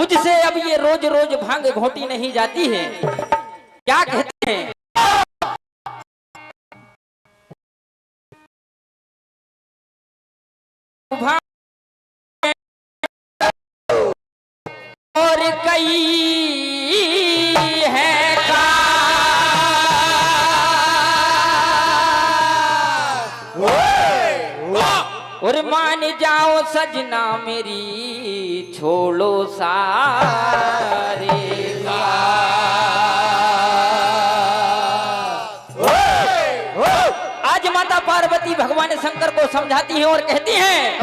मुझसे अब ये रोज रोज भांग घोटी नहीं जाती है। क्या कहते हैं? और कई है और मान जाओ सजना मेरी छोड़ो सारे आज माता पार्वती भगवान शंकर को समझाती हैं और कहती हैं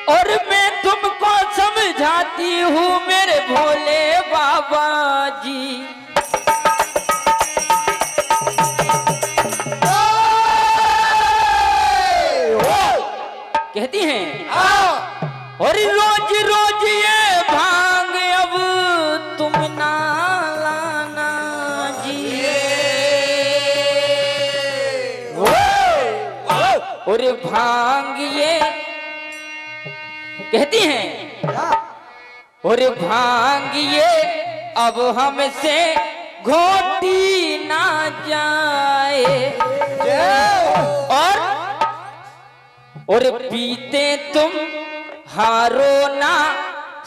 और मैं तुमको समझाती हूँ मेरे भोले बाबा जी। कहती हैं और रोज रोज ये भांग अब तुम ना लाना जी। और भांग ये कहती हैं और भांग ये अब हमसे घोटी ना जाए और पीते तुम हारो ना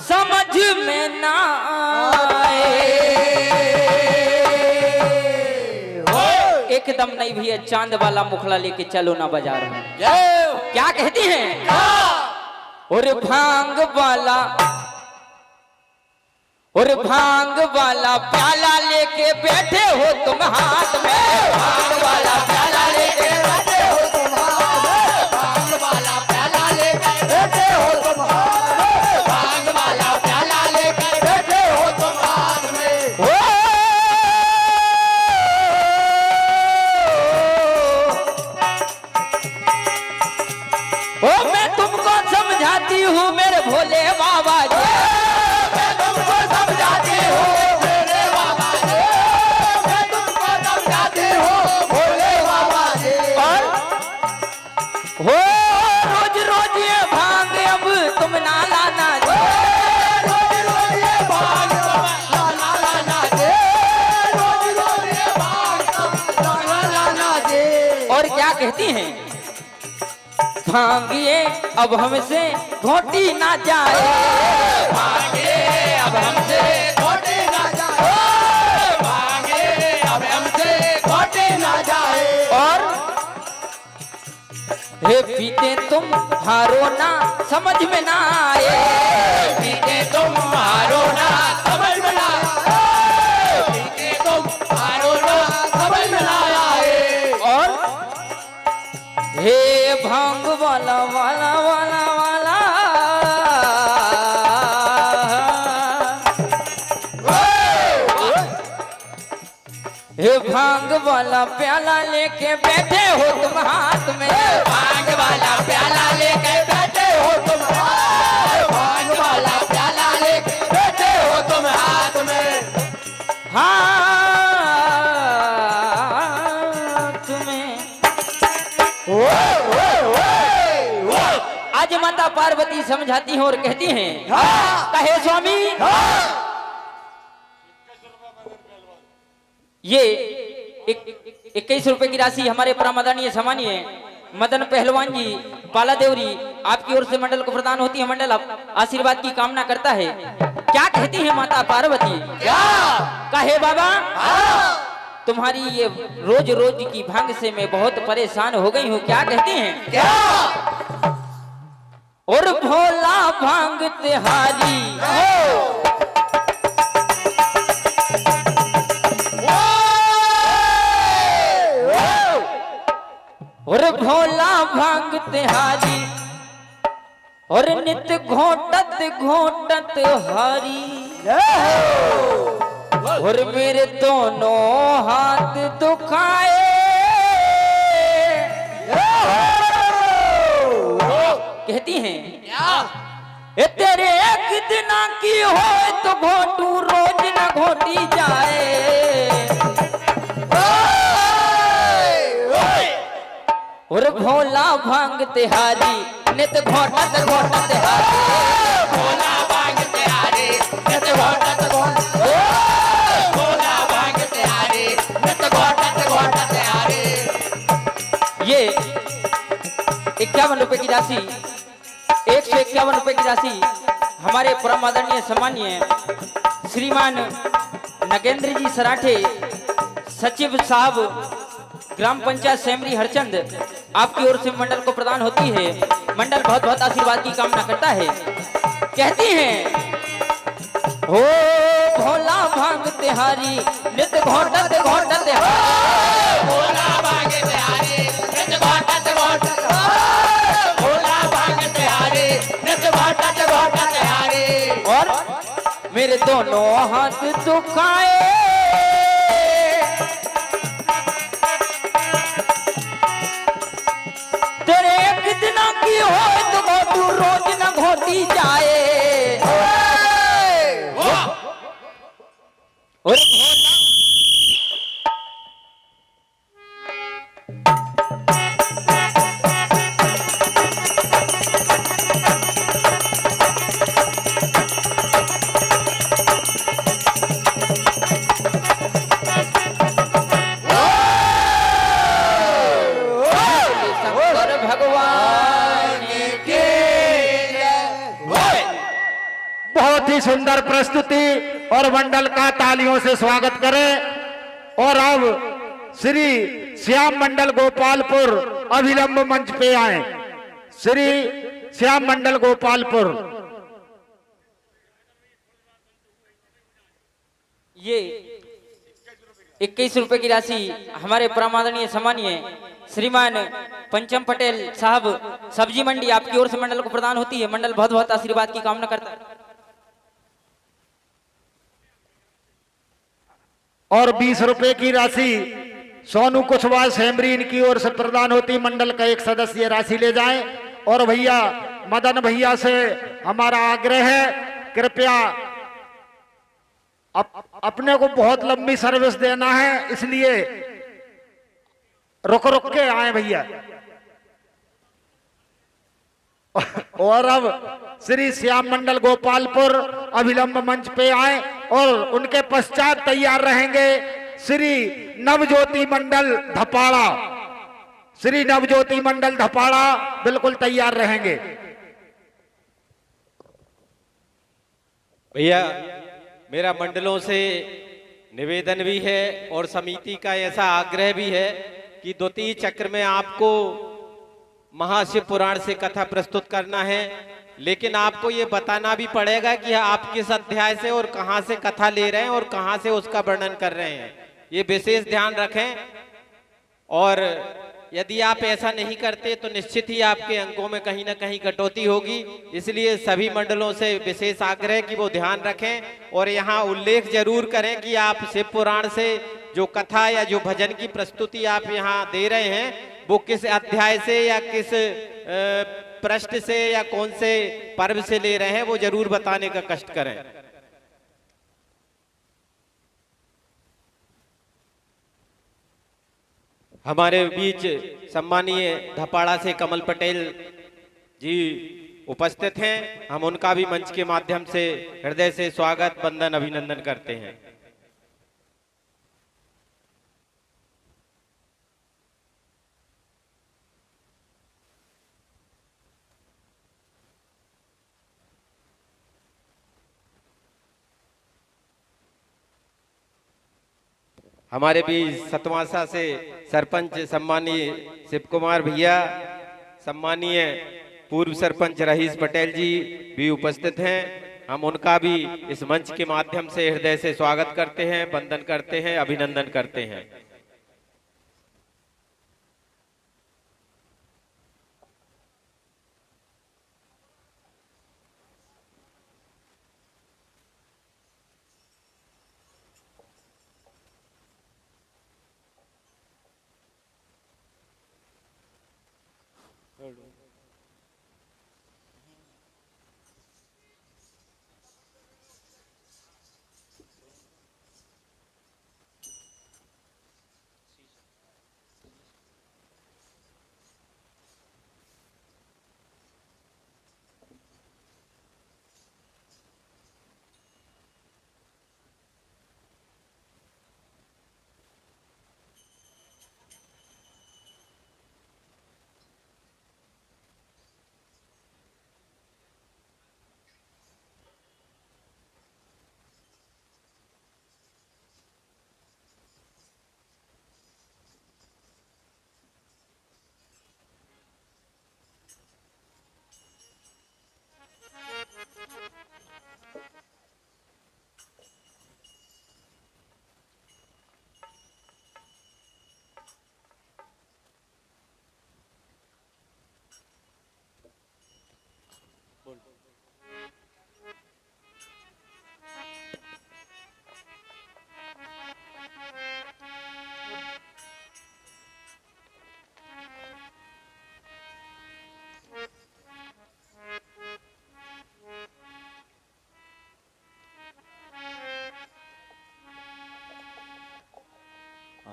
समझ में ना आए। एकदम नहीं भैया चांद वाला मुखड़ा लेके चलो ना बाजार में। क्या कहती हैं और भांग वाला प्याला लेके बैठे हो तुम हाथ में। भांग वाला प्याला लेके बैठे हो तुम हाथ में। भांग वाला प्याला लेके बैठे हो तुम हाथ में। भांग वाला प्याला लेके बैठे हो तुम हाथ में। ओ मैं तुमको समझाती हूँ मेरे भोले बाबा जी। मैं तुमको समझाती हूँ मेरे बाबा जी। मैं तुमको समझाती हूँ भोले बाबा जी। और हो रोज रोज ये भांग अब तुम ना लाना जी। रोज रोज ये भांग तुम ना लाना जी। रोज रोज ये भांग तुम ना लाना जी। और क्या कहती हैं भांगिए अब हमसे घोटी ना जाए। भांगिए अब हमसे घोटी ना जाए। भांगिए अब हमसे घोटी ना जाए। और हे पीते तुम हारो ना समझ में ना आए। पीते तुम हारो ना समझ में ना आए। पीते तुम हारो ना समझ में ना आए। और हे भांग वाला वाला वाला वाला हे भांग वाला प्याला लेके बैठे हो तुम हाथ में। भांग वाला प्याला लेके बैठे हो तुम हाथ। भांग वाला प्याला लेके बैठे हो तुम हाथ में। हाँ तुम्हें आज माता पार्वती समझाती हैं और कहती हैं कहे स्वामी ये 21 रुपए की राशि हमारे परमादरणीय सम्मानीय मदन पहलवान जी पाला देवरी आपकी ओर से मंडल को प्रदान होती है। मंडल आशीर्वाद की कामना करता है। क्या कहती है माता पार्वती? कहे बाबा तुम्हारी ये रोज रोज की भांग से मैं बहुत परेशान हो गई हूँ। क्या कहती हैं? और भोला भांग तिहारी और भोला भांग तिहारी और नित घोटत घोटत हरी और मेरे दोनों हाथ दुखाए। कहती हैं ए तेरे एक दिन की हो तो घोटू रोज न घोटी जाए। और भोला भांग तिहारी नित घोटत घोटत हारी, भोला भांग तिहारी नित घोटत घोटत, भोला भांग तिहारी नित घोटत घोटत हारी। ये 51 रुपए की राशि, 151 रुपए की राशि हमारे परम आदरणीय सम्मानीय श्रीमान नगेंद्र जी सराठे सचिव साहब ग्राम पंचायत सेमरी हरचंद आपकी ओर से मंडल को प्रदान होती है। मंडल बहुत बहुत आशीर्वाद की कामना करता है। कहती हैं हो भोला भांग तिहारी नित घोटत घोटत हारी, भोला भांग तिहारी नित घोटत घोटत हारी, भोला भांग तिहारी नित घोटत घोटत हारी। और मेरे दोनों हाथ दुखाए तेरे एक दिन की हो तो तू रोज न घोटी जाए। और सुंदर प्रस्तुति और मंडल का तालियों से स्वागत करें। और अब श्री श्याम मंडल गोपालपुर अभिलंब मंच पे आए। श्री श्याम मंडल गोपालपुर। ये 21 रुपए की राशि हमारे परमादरणीय सम्मानीय श्रीमान पंचम पटेल साहब सब्जी मंडी आपकी ओर से मंडल को प्रदान होती है। मंडल बहुत बहुत आशीर्वाद की कामना करता है। और 20 रुपए की राशि सोनू कुशवाहा सेमरी इनकी ओर से प्रदान होती। मंडल का एक सदस्य राशि ले जाएं। और भैया मदन भैया से हमारा आग्रह है, कृपया अपने को बहुत लंबी सर्विस देना है, इसलिए रुक रुक के आए भैया। और अब श्री श्याम मंडल गोपालपुर अभिलंब मंच पे आए और उनके पश्चात तैयार रहेंगे श्री नवज्योति मंडल धपाड़ा। श्री नवज्योति मंडल धपाड़ा बिल्कुल तैयार रहेंगे। भैया मेरा मंडलों से निवेदन भी है और समिति का ऐसा आग्रह भी है कि द्वितीय चक्र में आपको महाशिव पुराण से कथा प्रस्तुत करना है, लेकिन आपको ये बताना भी पड़ेगा कि आप किस अध्याय से और कहां से कथा ले रहे हैं और कहां से उसका वर्णन कर रहे हैं। ये विशेष ध्यान रखें। और यदि आप ऐसा नहीं करते तो निश्चित ही आपके अंकों में कहीं ना कहीं कटौती होगी। इसलिए सभी मंडलों से विशेष आग्रह कि वो ध्यान रखें और यहाँ उल्लेख जरूर करें कि आप शिव पुराण से जो कथा या जो भजन की प्रस्तुति आप यहाँ दे रहे हैं वो किस अध्याय से या किस पृष्ठ से या कौन से पर्व से ले रहे हैं वो जरूर बताने का कष्ट करें। हमारे बीच सम्मानीय धपाड़ा से कमल पटेल जी उपस्थित हैं। हम उनका भी मंच के माध्यम से हृदय से स्वागत वंदन अभिनंदन करते हैं। हमारे बीच सतवासा से सरपंच सम्मानीय शिव कुमार भैया, सम्मानीय पूर्व सरपंच रहीश पटेल जी भी उपस्थित हैं। हम उनका भी इस मंच के माध्यम से हृदय से स्वागत करते हैं, वंदन करते हैं, अभिनंदन करते हैं।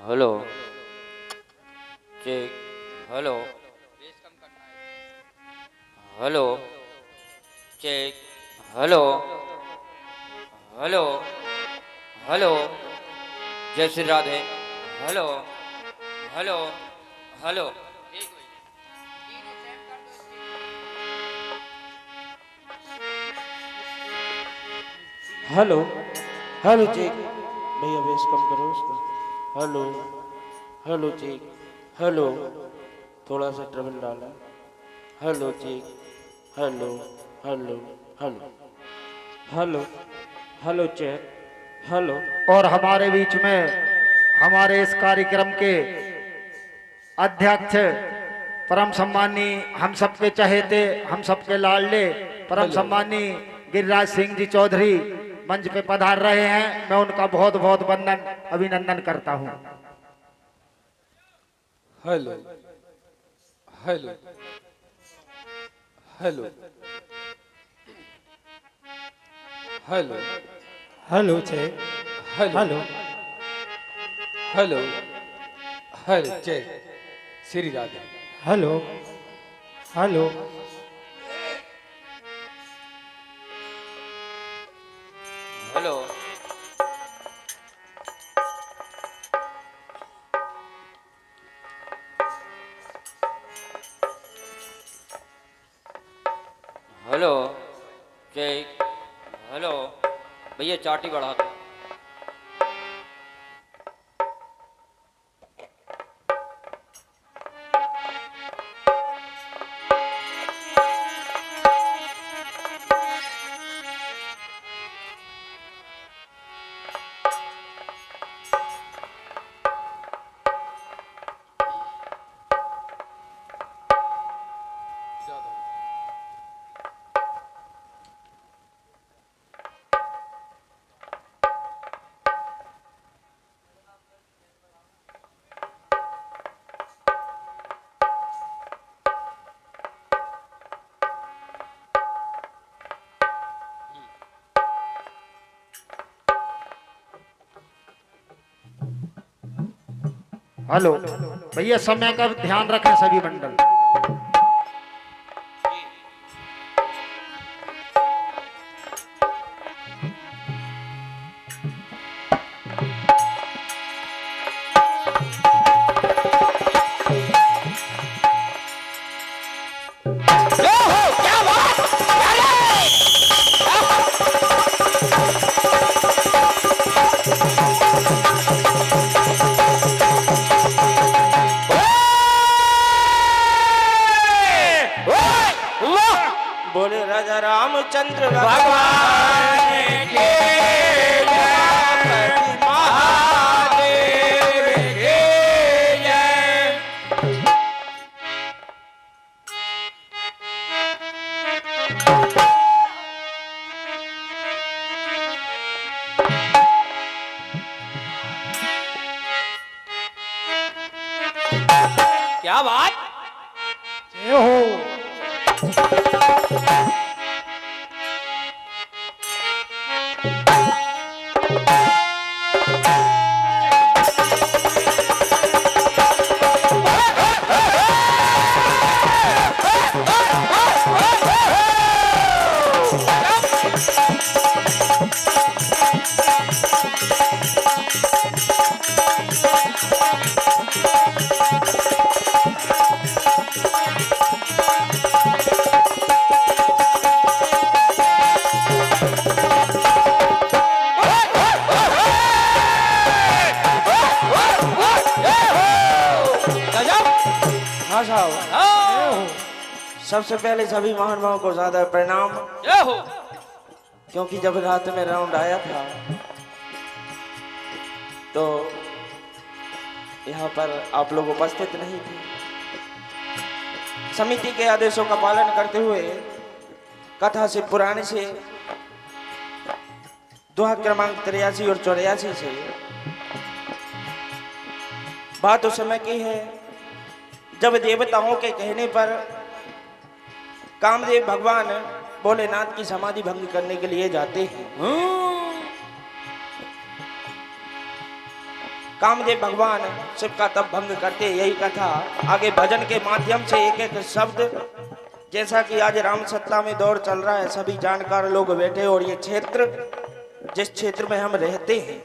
Hello check hello hello check hello hello hello जय Shri Radhe hello hello hello hello hello check भैया बेस कम करो उसका। हेलो हेलो चेक हेलो थोड़ा सा ट्रबल डाला। Hello check hello hello hello hello hello check hello. और हमारे बीच में हमारे इस कार्यक्रम के अध्यक्ष परम सम्मानी हम सबके चहेते हम सबके लाडले परम सम्मानी गिरिराज सिंह जी चौधरी मंच पे पधार रहे हैं। मैं उनका बहुत बहुत वंदन अभिनंदन करता हूं। Hello hello hello hello hello check hello hello hello जय Shri Radhe. Hello hello hello hello check hello भैया चाटी बढ़ा दो। हेलो भैया समय का ध्यान रखें सभी मंडल। बोले राजा रामचंद्र भगवान के महादेव के जय। क्या बात जय हो हाँ साहब सबसे पहले सभी महानुभावों को ज्यादा प्रणाम। जय हो क्योंकि जब रात में राउंड आया था तो यहाँ पर आप लोग उपस्थित नहीं थे। समिति के आदेशों का पालन करते हुए कथा से पुराने से दोहा क्रमांक 83 और 84 से बात उस समय की है जब देवताओं के कहने पर कामदेव भगवान भोलेनाथ की समाधि भंग करने के लिए जाते हैं। कामदेव भगवान शिव का तब भंग करते, यही कथा आगे भजन के माध्यम से एक एक शब्द, जैसा कि आज राम सत्ता में दौर चल रहा है, सभी जानकार लोग बैठे और ये क्षेत्र जिस क्षेत्र में हम रहते हैं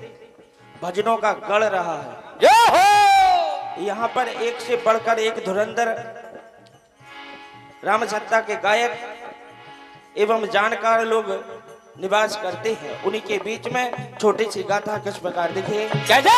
भजनों का गढ़ रहा है। जय हो। यहाँ पर एक से बढ़कर एक धुरंधर राम सत्ता के गायक एवं जानकार लोग निवास करते हैं। उन्हीं के बीच में छोटी सी गाथा किस प्रकार देखिए। जय जय।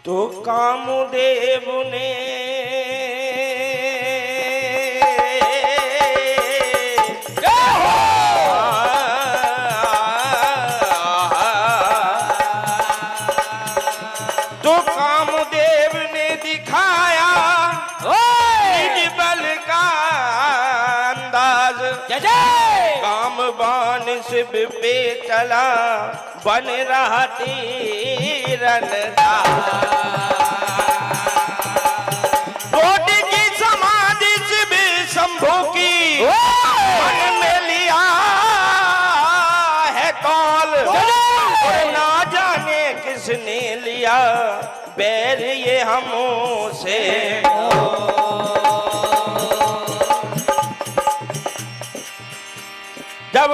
तो कामदेव ने तो कामदेव ने दिखाया निज बल का अंदाज। काम बाण शिव पे चला बन रहा तीरंदाज। कोटि की समाधि शिव शंभू की मन में लिया है कौल। और ना जाने किसने लिया बैर ये हमसे। जब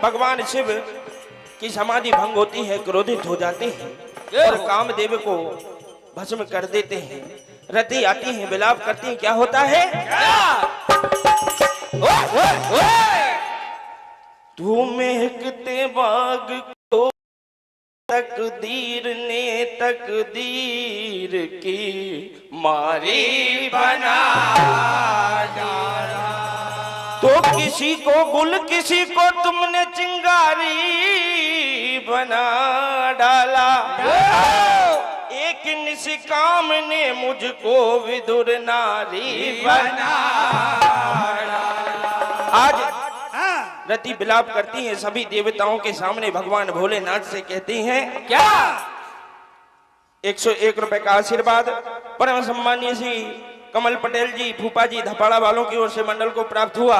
भगवान शिव की समाधि भंग होती है, क्रोधित हो जाते हैं और कामदेव को भस्म कर देते हैं। रति आती है, विलाप करती है। क्या होता है? तू महकते बाग को तकदीर ने तकदीर की मारी बना डाला। तो किसी को गुल किसी को तुमने चिंगारी बना डाला। एक निष्काम ने मुझको विदुर नारी बना डाला। आज रति विलाप करती हैं, सभी देवताओं के सामने भगवान भोलेनाथ से कहती हैं क्या 101 रुपए का आशीर्वाद परम सम्मानीय श्री कमल पटेल जी, फूफा जी, धपाड़ा वालों की ओर से मंडल को प्राप्त हुआ।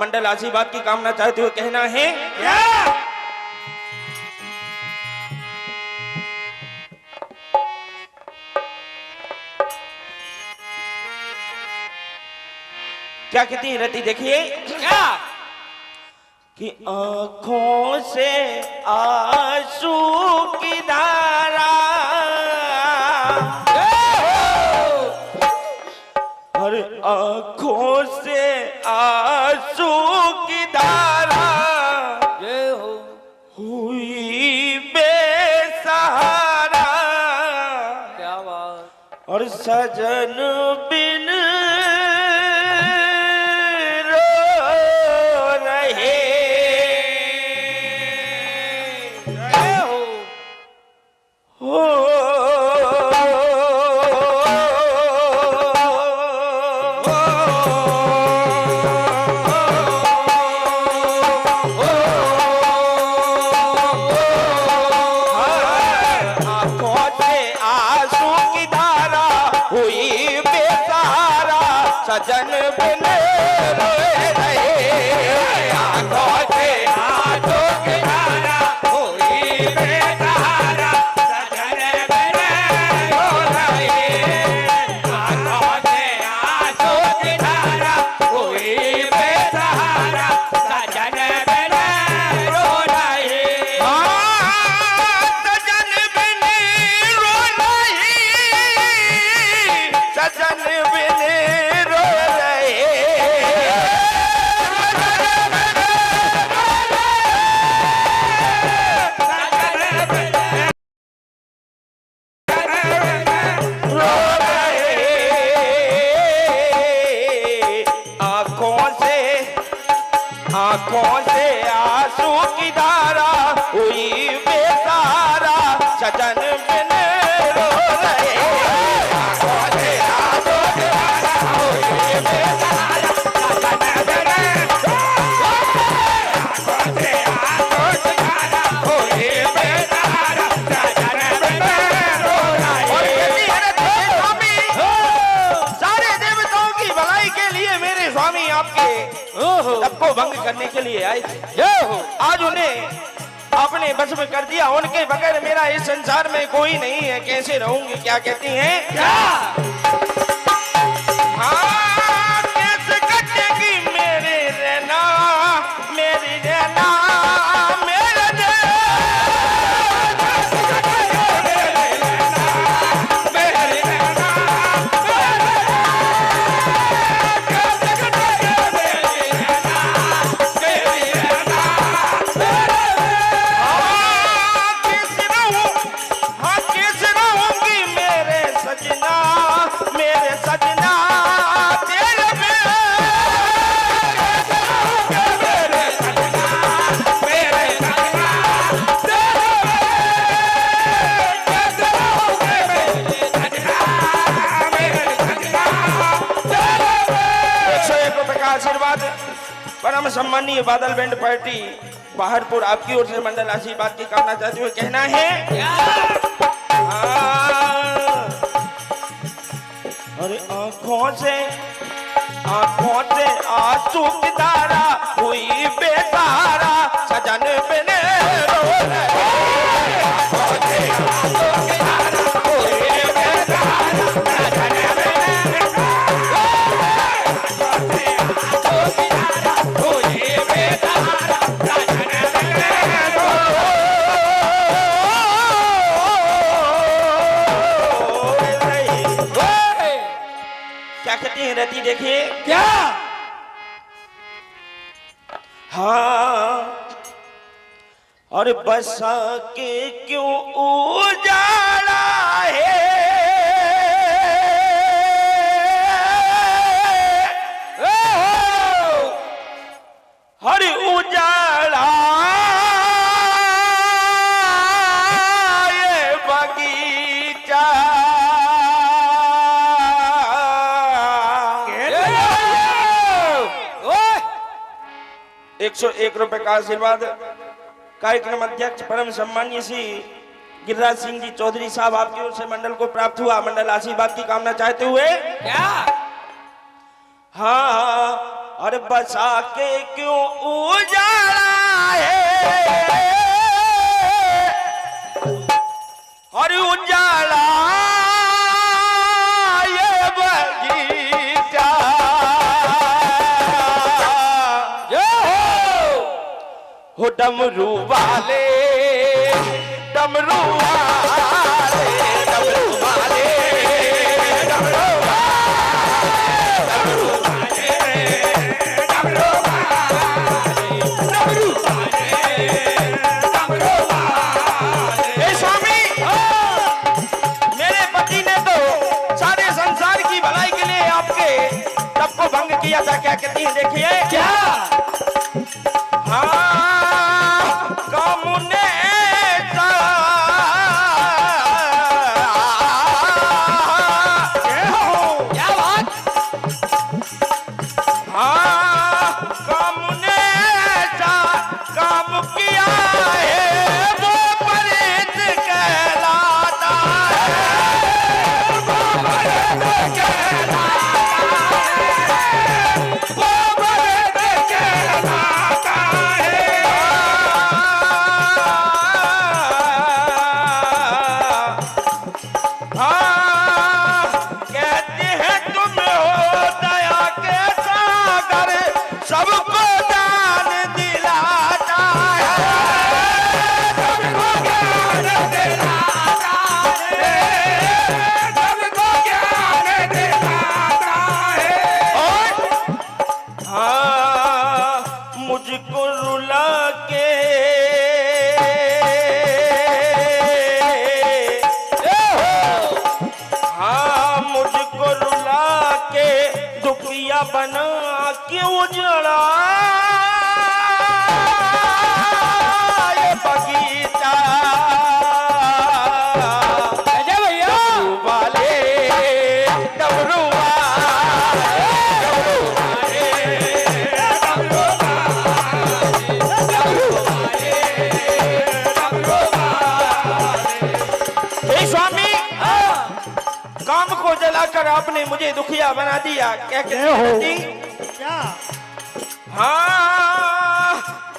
मंडल आशीर्वाद की कामना चाहते हुए कहना है क्या कहती है रति? देखिए क्या कि आंखों से आंसू की धारा और आंखों से आंसू की धारा हुई बेसहारा। क्या बात। और सजन बिन सजन बिन रोए आंखों से आंसू की धारा हुई बेसहारा सजन बिन रो रहे आंखों से आंसू की धारा हुई बेसहारा सजन बिन आंखों से आंसू की धारा हुई बेसहारा सजन बिन रो रहे। और कहती है ना स्वामी सारे देवताओं की भलाई के लिए मेरे स्वामी आपके सबको भंग करने के लिए आए थे। आज उन्हें अपने बस में कर दिया, उनके बगैर मेरा इस संसार में कोई नहीं है, कैसे रहूंगी। क्या कहती हैं? क्या हाँ कैसे कटेगी मेरे रहना मेरी रहना मेरे आशीर्वाद परम सम्मानीय बादल बैंड पार्टी पहाड़पुर आपकी ओर से मंडल आशीर्वाद की कामना चाहते हुए कहना है अरे आंखों से आंसू की धारा हुई बेसहारा सजन बिन रो रहे आंखों से आंसू की धारा हुई बेसहारा सजन क्या कहती है रति देखिए क्या हाँ और बसा के क्यों उजाड़ा है हर उजाड़ा ये बगीचा 101 रुपए का आशीर्वाद कार्यक्रम अध्यक्ष परम सम्मानीय श्री गिरिराज सिंह जी चौधरी साहब आपकी ओर से मंडल को प्राप्त हुआ। मंडल आशीर्वाद की कामना चाहते हुए क्या हाँ और बसा के क्यों उजाड़ा है और उजाड़ा ये बगीचा हो डमरू वाले डमरू वाले डमरू वाले डमरू स्वामी मेरे पति ने तो सारे संसार की भलाई के लिए आपके सबको भंग किया था। क्या कहती है देखिए क्या हाँ बना के उजड़ा ने मुझे दुखिया बना दिया। क्या कहती जय हो। बेटी? क्या हाँ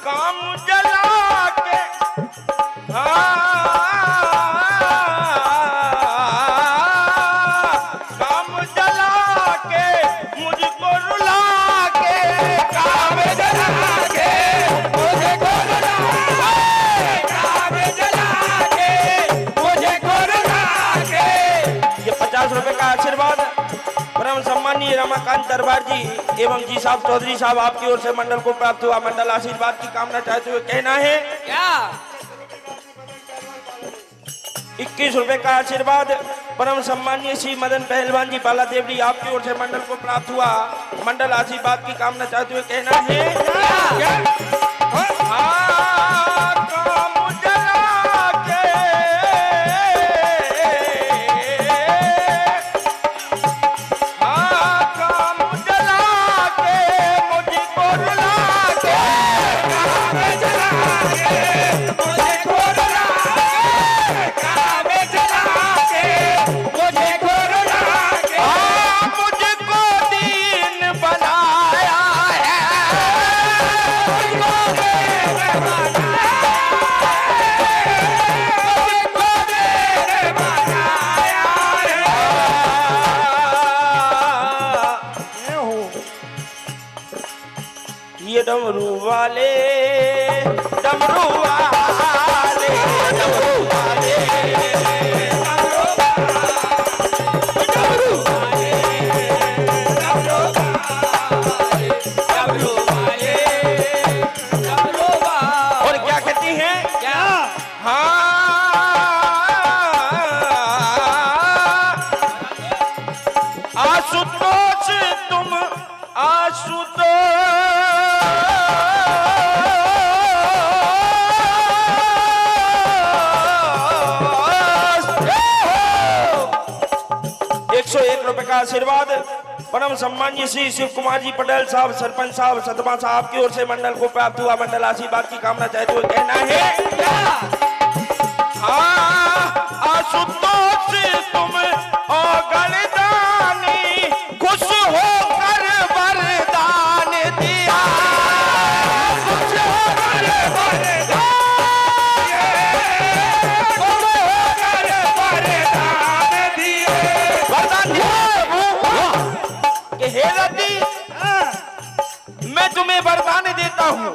काम जला के, काम जला के मुझको रुला के, काम जला के मुझको रुला के, काम जला के मुझको रुला के। ये 50 रुपए का आशीर्वाद परम सम्मानीय रमाकांत दरबार जी एवं जी साहब चौधरी साहब आपकी ओर से मंडल को प्राप्त हुआ। मंडल आशीर्वाद की कामना चाहते हुए कहना है क्या 21 रुपए का आशीर्वाद परम सम्मानीय श्री मदन पहलवान जी बाला देवरी आपकी ओर से मंडल को प्राप्त हुआ। मंडल आशीर्वाद की कामना चाहते हुए कहना है क्या? हाँ, काम जला के, हाँ, काम जला के मुझको रुला के, काम जला के मुझको रुला के, काम जला के मुझको रुला के। हाँ, मुझको दीन बनाया है, मुझको दीन बनाया है, मुझको दीन बनाया है। जय हो। ये डमरू वाले, डमरू वाले, डमरू वाले, डमरू वाले, डमरू वाले, डमरू वाले, डमरू वाले। और क्या कहती हैं? क्या हाँ, आशुतोष तुम आशुतोष 101 रुपए का आशीर्वाद परम सम्मानीय श्री शिव कुमार जी पटेल साहब सरपंच साहब सतमा साहब की ओर से मंडल को प्राप्त हुआ। मंडल आशीर्वाद की कामना चाहते हुए कहना है हाँ, आशुतोष तुम गणदानी खुश होकर वरदान दिया, खुश होकर वरदान, खुश होकर वरदान दिए, वरदान दिए। हे रति, मैं तुम्हें वरदान देता हूँ,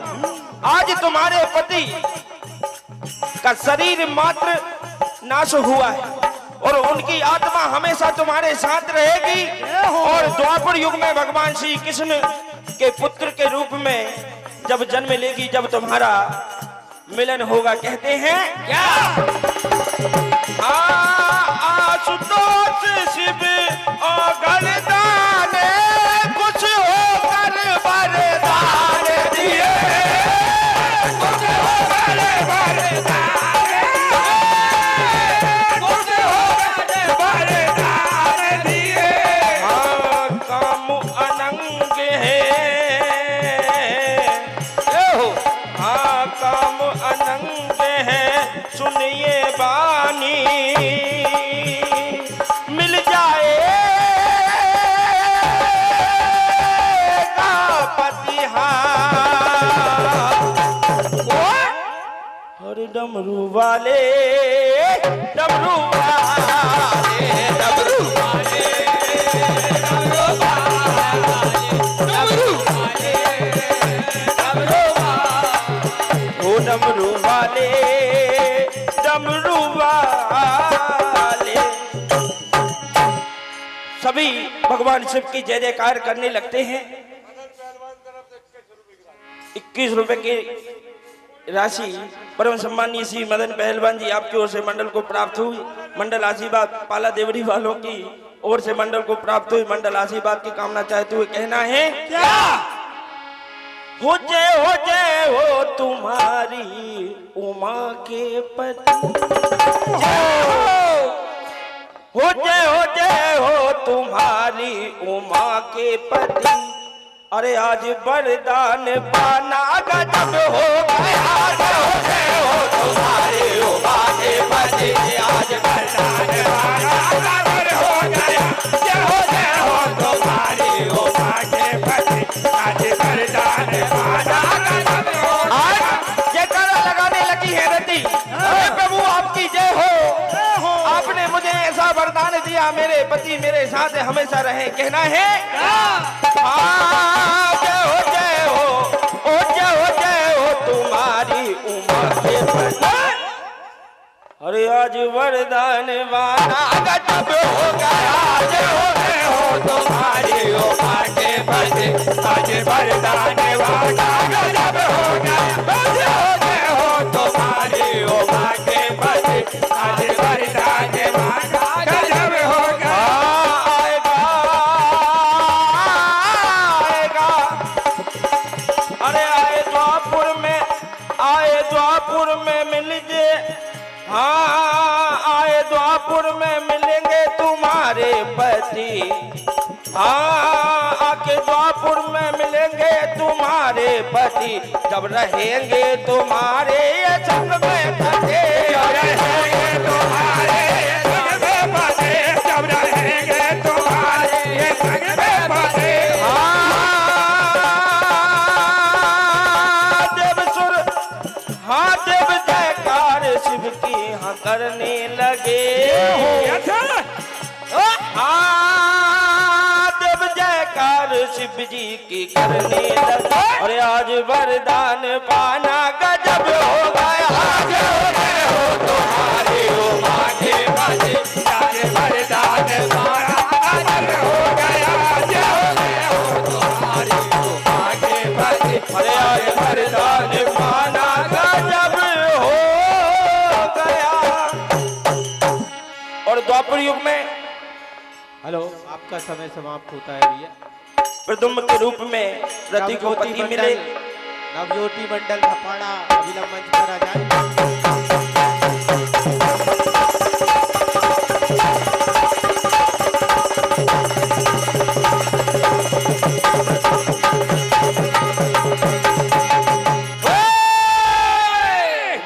आज तुम्हारे पति का शरीर मात्र नाश हुआ है और उनकी आत्मा हमेशा तुम्हारे साथ रहेगी। और द्वापर युग में भगवान श्री कृष्ण के पुत्र के रूप में जब जन्म लेगी, जब तुम्हारा मिलन होगा। कहते हैं क्या? आशुतोष शिव और गणदान कुछ होकर वरदान दिए, कुछ होकर वरदान, कुछ होकर वरदान दिए। हाँ, काम अनंग है, हाँ, काम अनंग है, सुनिए बानी, मिल जाएगा पति। हर डमरू वाले, डमरू वाले, डमरू वाले, डमरू वाले, डमरू वाले, डमरू वाले, ओ डमरू वाले, डमरू वाले। सभी भगवान शिव की जय जयकार करने लगते हैं। 21 रुपए की राशि परम सम्मानीय श्री मदन पहलवान जी आपकी ओर से मंडल को प्राप्त हुई। मंडल आशीर्वाद पाला देवरी वालों की ओर से मंडल को प्राप्त हुई। मंडल आशीर्वाद की कामना चाहते हुए कहना है क्या? हो जय हो तुम्हारी उमा के पति, हो जय हो तुम्हारी उमा के पति। अरे आज वरदान पाना गजब हो गया, हो जय हो तुम्हारी उमा के पति। आज वरदान पाना गजब हो गया, जय हो भैया मेरे पति मेरे साथ हमेशा रहे, कहना है हाँ जय हो ओ जय हो तुम्हारी उम्र के बढ़े। अरे आज वरदान वाला गजब हो गया, जय हो तुम्हारी उम्र के बढ़े। आज वरदान वाला गजब हो गया, जय हो तुम्हारी उम्र के बढ़े। आज वरदान वाला गजब हो गया। आएगा अरे आए द्वापुर में मिलजे, हाँ आए द्वापुर में मिलेंगे तुम्हारे पति। हाँ आके द्वापुर में मिलेंगे तुम्हारे पति, जब रहेंगे तुम्हारे ये संग में खड़े। जब रहेंगे तुम्हारे ये संग में बसे, जब रहेंगे तुम्हारे ये संग में बसे। हाँ देव जयकार शिव की हाँ करने लगे। हाँ देव जयकार शिव जी की करने लगे। अरे आज वरदान पाना गजब हो गया, जय हो तुम्हारी उम्र के बढ़े। आज वरदान पाना गजब हो गया, जय हो तुम्हारी उम्र के बढ़े। अरे आज वरदान पाना गजब हो गया। और द्वापर युग में हेलो, आपका समय समाप्त होता है भैया। प्रदुम्न के रूप में रति को पति मिले। नवज्योति मंडल धपाड़ा अभिलंब मंच पर आ जाए।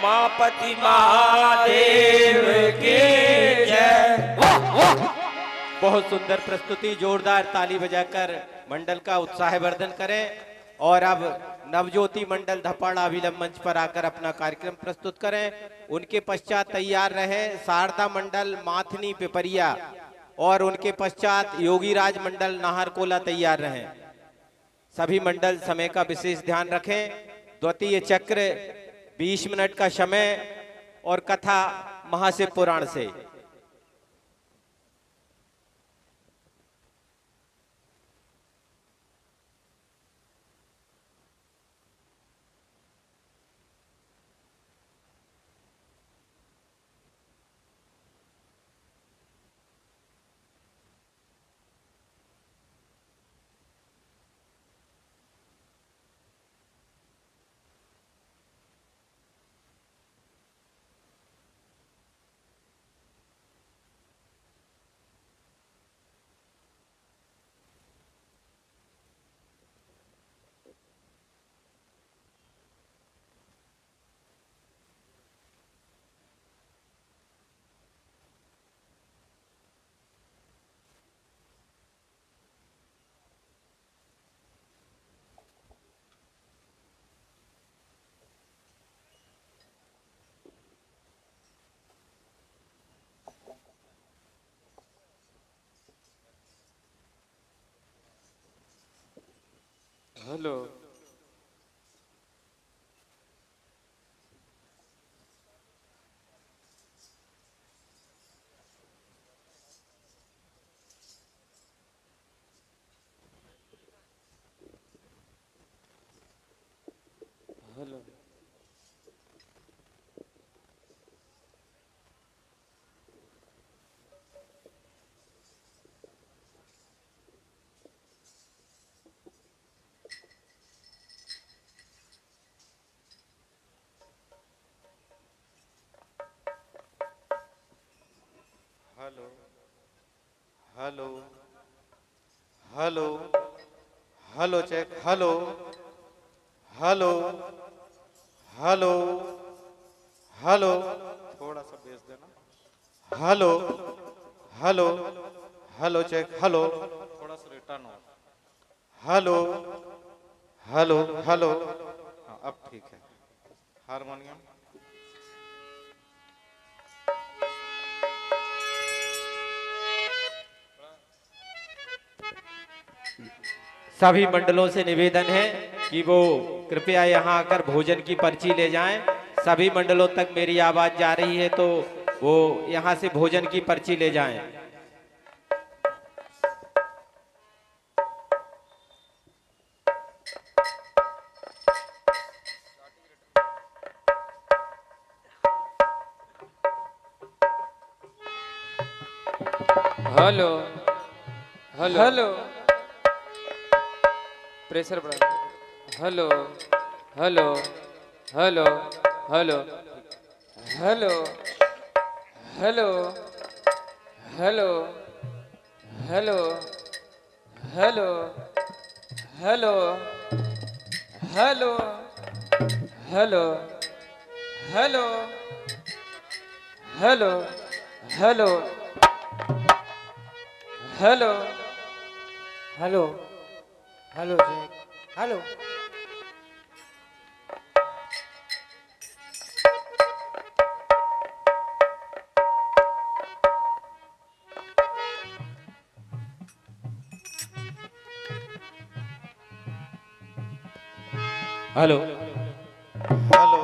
माँ पति महादेव की जय। बहुत सुंदर प्रस्तुति, जोरदार ताली बजाकर मंडल का उत्साहवर्धन करें। और अब नवज्योति मंडल धपाड़ा अभिलंब मंच पर आकर अपना कार्यक्रम प्रस्तुत करें। उनके पश्चात तैयार रहे शारदा मंडल माथनी पिपरिया, और उनके पश्चात योगीराज मंडल नाहरकोला तैयार रहे। सभी मंडल समय का विशेष ध्यान रखें। द्वितीय चक्र 20 मिनट का समय और कथा महाशिव पुराण से। Hello hello hello hello hello check. Hello hello hello hello, थोड़ा सा बेस देना। Hello hello hello check. Hello थोड़ा सा रिटर्न हो। हेलो हेलो हेलो, हाँ अब ठीक है। हारमोनियम सभी मंडलों से निवेदन है कि वो कृपया यहाँ आकर भोजन की पर्ची ले जाएं। सभी मंडलों तक मेरी आवाज जा रही है तो वो यहाँ से भोजन की पर्ची ले जाएं। हेलो हेलो हेलो प्रेशर बढ़ा hello hello hello hello hello hello hello hello hello hello hello hello hello hello hello hello hello hello check hello hello hello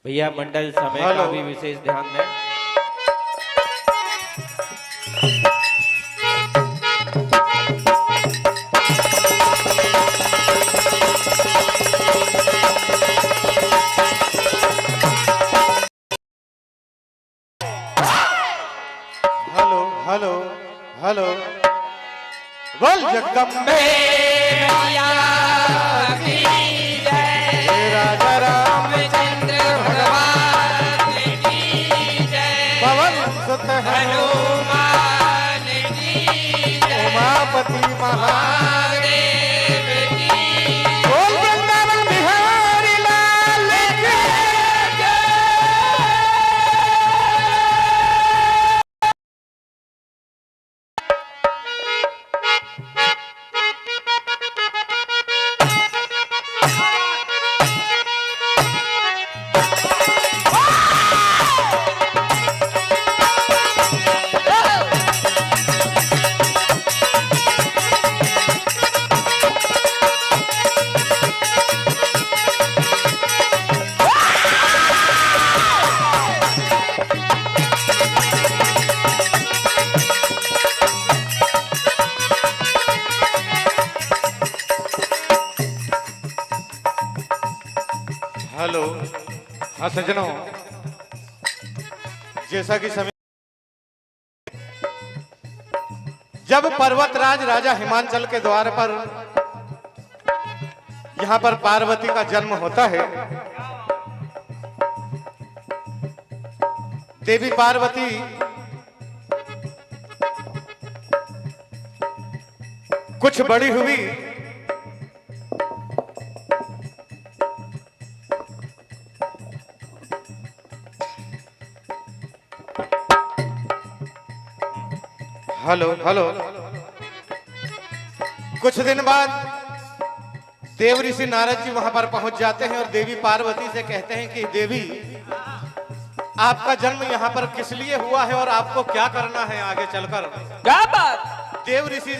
भैया मंडल समय का भी विशेष ध्यान दें। हेलो हेलो हेलो बोल जगदम्बे राजा रामचंद्र भगवान पवन सुत हनुमान उमापति महादेव बोल वृंदावन बिहारी लाल की हेलो हाँ सज्जनों, जैसा कि समय जब पर्वतराज राजा हिमांचल के द्वार पर यहाँ पर पार्वती का जन्म होता है, देवी पार्वती कुछ बड़ी हुई हेलो हेलो कुछ दिन बाद देव ऋषि नारद जी वहां पर पहुंच जाते हैं और देवी पार्वती से कहते हैं कि देवी आपका जन्म यहाँ पर किस लिए हुआ है और आपको क्या करना है आगे चलकर। क्या बात। देव ऋषि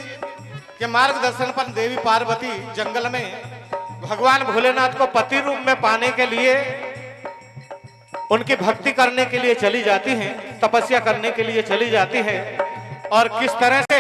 के मार्गदर्शन पर देवी पार्वती जंगल में भगवान भोलेनाथ को पति रूप में पाने के लिए उनकी भक्ति करने के लिए चली जाती हैं, तपस्या करने के लिए चली जाती है। और किस तरह से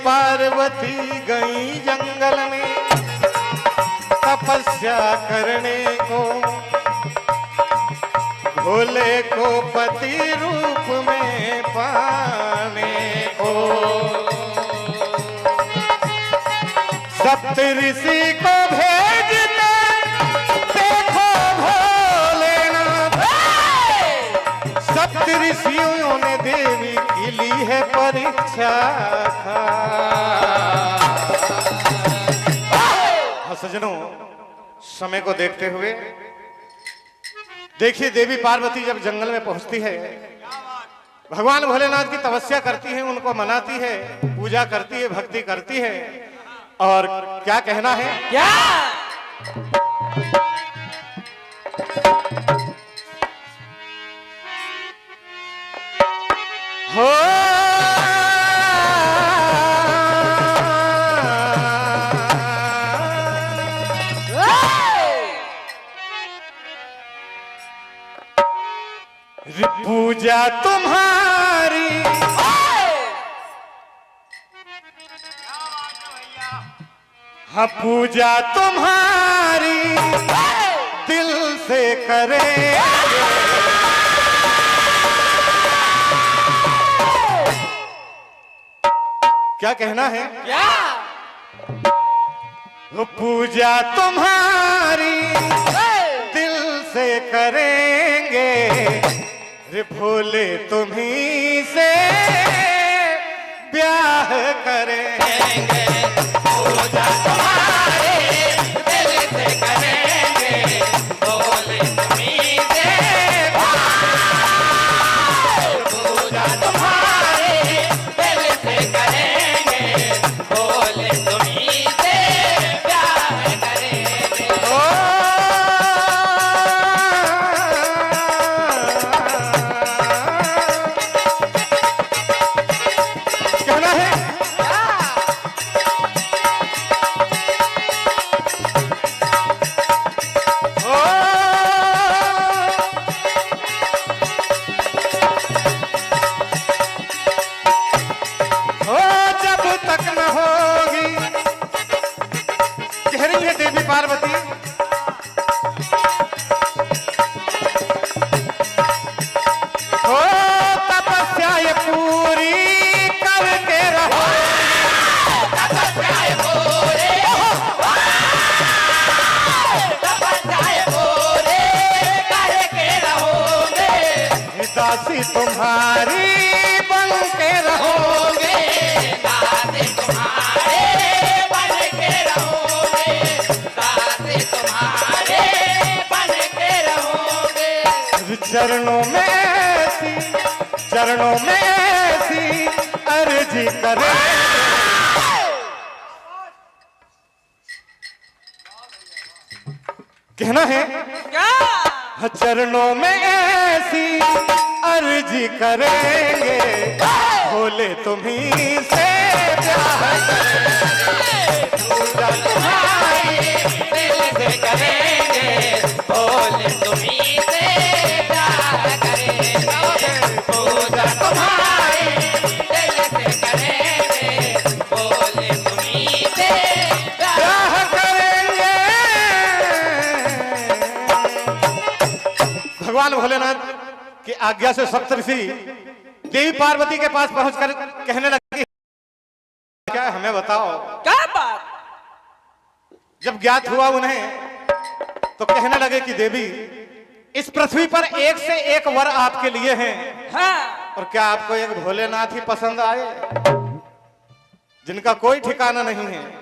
पार्वती गई जंगल में तपस्या करने को, भोले को पति रूप में पाने को। सप्तऋषि को भेजते देखो भोलेनाथ, सप्तऋषियों ने देवी की ली है परीक्षा। सज्जनों, समय को देखते हुए देखिए, देवी पार्वती जब जंगल में पहुंचती है, भगवान भोलेनाथ की तपस्या करती है, उनको मनाती है, पूजा करती है, भक्ति करती है, और क्या कहना है, क्या हो पूजा तुम्हारी हाँ, पूजा तुम्हारी दिल से करें। क्या कहना है, क्या वो पूजा तुम्हारी दिल से करेंगे, रे भोले तुम्हीं से ब्याह करेंगे। पूजा तुम्हारी दिल से करेंगे, भोले तुम्हीं से पूजा तुम्हारी दिल से करेंगे, भोले तुम्हीं से प्यार करेंगे। कहना है, जब तक न होगी, कह रही है देवी पार्वती, हो तपस्या ये पूरी करके रहो, तपस्या ये पूरी, तपस्या ये पूरी करके रहोगे, दासी तुम्हारी बन के रहोगे, दासी तुम्हारे बन के रहोगे, दासी तुम्हारे बन के रहोगे। चरणों में ऐसी अर्जी करे, कहना है, क्या चरणों में ऐसी अर्जी करेंगे, भोले तुम्हीं से प्यार करेंगे, पूजा तुम्हारी दिल से करेंगे, भोले तुम्हीं से प्यार करेंगे, पूजा तुम्हारी दिल से करेंगे, भोले तुम्हीं से प्यार करेंगे। भगवान भोलेनाथ की आज्ञा से सप्तऋषि देवी पार्वती के पास पहुंचकर कहने लगे, क्या हमें बताओ, क्या बात, जब ज्ञात हुआ उन्हें तो कहने लगे कि देवी, इस पृथ्वी पर एक से एक वर आपके लिए हैं, हाँ और क्या आपको एक भोलेनाथ ही पसंद आए, जिनका कोई ठिकाना नहीं है।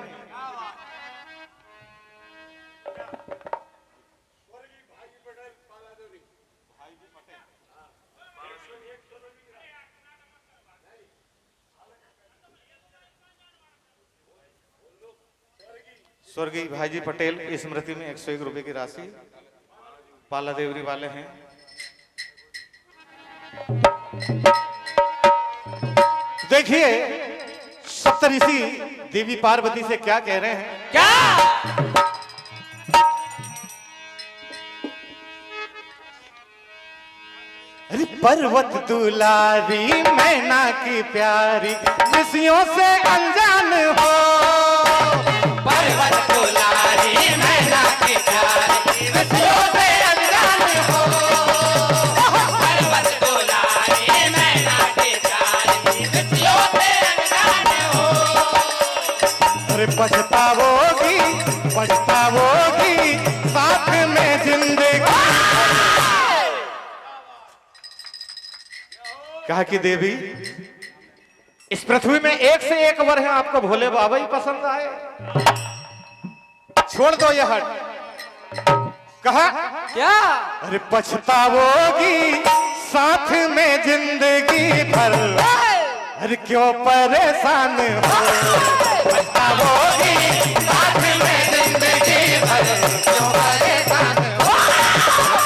स्वर्गीय भाईजी पटेल स्मृति में 101 रुपए की राशि पाला देवरी वाले हैं। देखिए सप्तऋषि देवी पार्वती से क्या कह रहे हैं, क्या अरे पर्वत दुलारी मैना की प्यारी ऋषियों से अनजान हो। पर्वत दुलारी मैना की प्यारी ऋषियों से अनजान हो। पर्वत दुलारी मैना की प्यारी ऋषियों से अनजान हो। अरे पछतावोगी पछतावोगी साथ में जिंदगी। कहा कि देवी इस पृथ्वी में एक से एक वर है, आपको भोले बाबा ही पसंद आए, छोड़ दो यह हट। कहा क्या? अरे पछतावोगी साथ में जिंदगी भर, अरे क्यों परेशान हो। पछतावोगी साथ में जिंदगी भर, क्यों परेशान हो।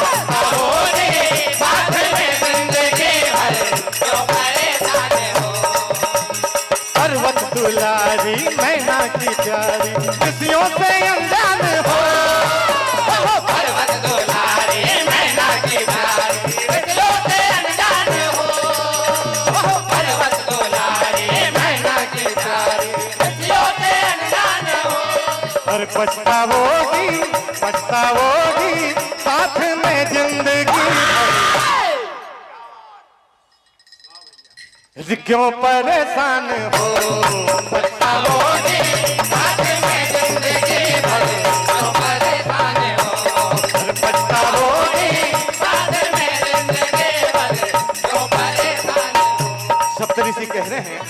पछतावोगी साथ में जिंदगी भर, क्यों परेशान हो। पर्वत दुलारी मैना की प्यारी ऋषियों से अनजान हो। पर्वत दुलारी मैना की प्यारी ऋषियों से अनजान हो। पर्वत दुलारी मैना की प्यारी ऋषियों से अनजान हो। और पछतावोगी पछतावोगी साथ में जिंदगी भर, क्यों परेशान हो। पछतावोगी साथ में जिंदगी भर, क्यों परेशान हो। और पछतावोगी साथ में जिंदगी भर, क्यों परेशान हो। सप्तऋषि कह रहे हैं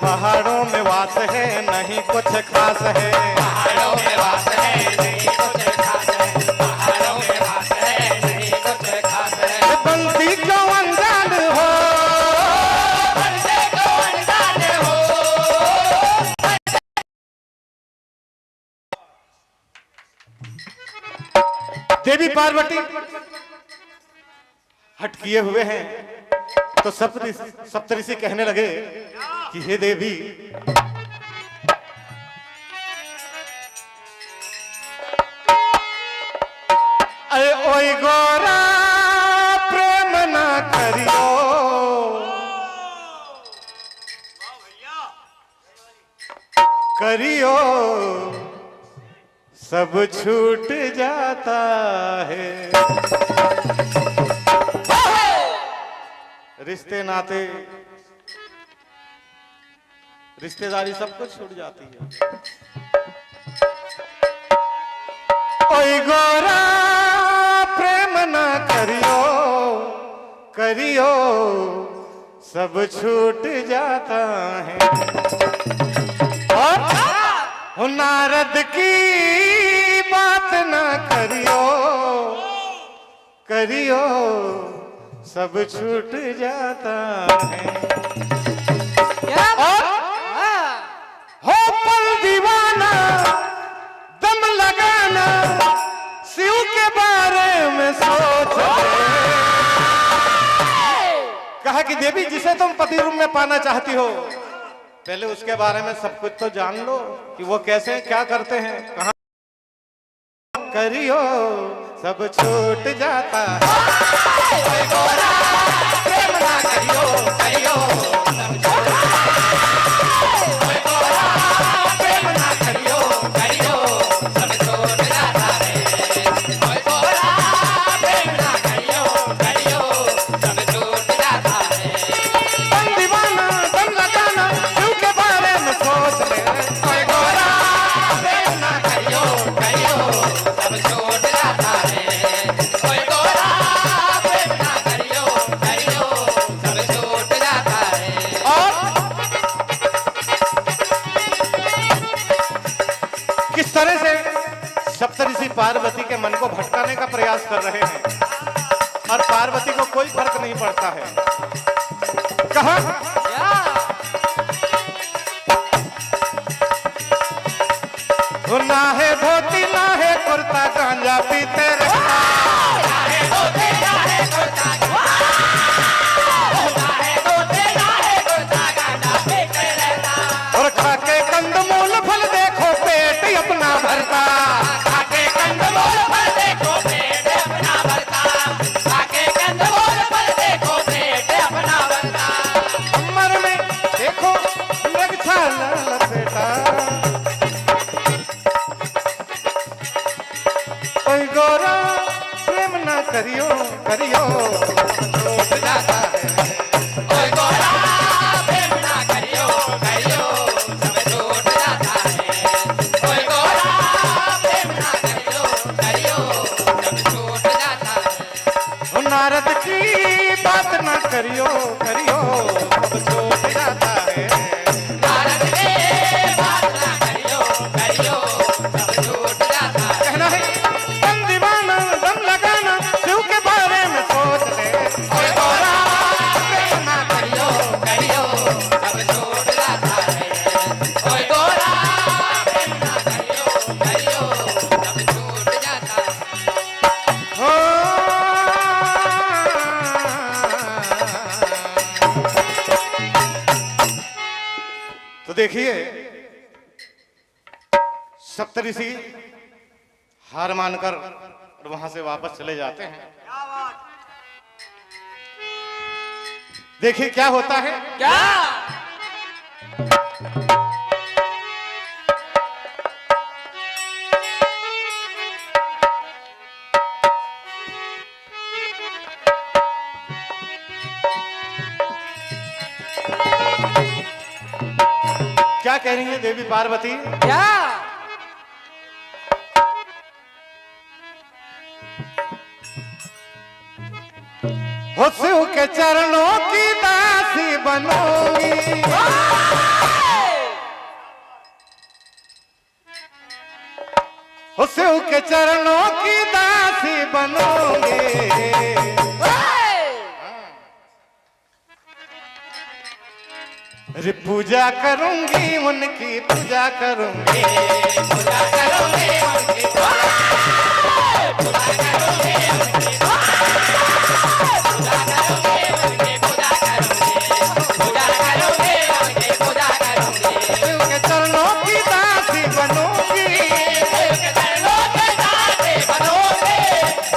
पहाड़ों में वास है नहीं कुछ खास है। पहाड़ों में वास है नहीं कुछ खास है। पहाड़ों में वास है नहीं कुछ खास है। बंसी क्यों अनजान हो। बंदे को अनजान हो। देवी पार्वती हट किए हुए हैं तो सप्तऋषि कहने लगे कि हे देवी अरे ओए गोरा प्रेम ना करियो। करियो सब छूट जाता है। रिश्ते नाते रिश्तेदारी सब कुछ छूट जाती है। ओए गोरा प्रेम ना करियो। करियो सब छूट जाता है। और नारद की बात ना करियो। करियो सब छूट जाता है। क्या? और हो पल दीवाना दम लगाना शिव के बारे में सोच ले। कहा कि देवी जिसे तुम पति रूप में पाना चाहती हो पहले उसके बारे में सब कुछ तो जान लो कि वो कैसे क्या करते हैं कहाँ। करियो सब छूट जाता है। प्रेम ना करियो करियो सब छूट जाता है। प्रेम ना करियो करियो सब छूट जाता है। प्रेम ना करियो करियो सब छूट जाता है। दम दीवाना दम लगाना शिव के बारे में सोच ले। प्रेम ना करियो करियो सब छूट जाता है। प्रेम ना करियो करियो सब छूट जाता है। और किस तरह से सप्तऋषि पार्वती के मन को भटकाने का प्रयास कर रहे हैं और पार्वती को कोई फर्क नहीं पड़ता है। कहा ना है धोती ना है कुर्ता गांजा पीते रहता। और खा के कंदमूल फल देखो पेट अपना भरता। खाके कंदमूल फल देखो करियो सब छूट जाता है। भारत में बात ना करियो करियो सब छूट जाता है। कहना है दम दीवाना दम लगाना शिव के बारे में सोच ले। ओए गोरा प्रेम ना करियो करियो सब छूट जाता है। ओए गोरा प्रेम ना करियो करियो सब छूट जाता है। हो तो देखिए सप्तऋषि हार मानकर और वहां से वापस चले जाते हैं। देखिए क्या होता है। क्या क्या कह रही है देवी पार्वती। क्या हो शिव के चरणों की दासी बनूंगी। हो शिव के चरणों की दासी बनूंगी। अरे पूजा करूंगी उनकी पूजा करूंगी। पूजा करोगे उनकी पूजा करोगे उनकी पूजा करोगे उनकी पूजा करोगे पूजा करोगे उनकी पूजा करोगे। शिव के चरणों की दासी बनूंगी। शिव के चरणों के दाते बनोगे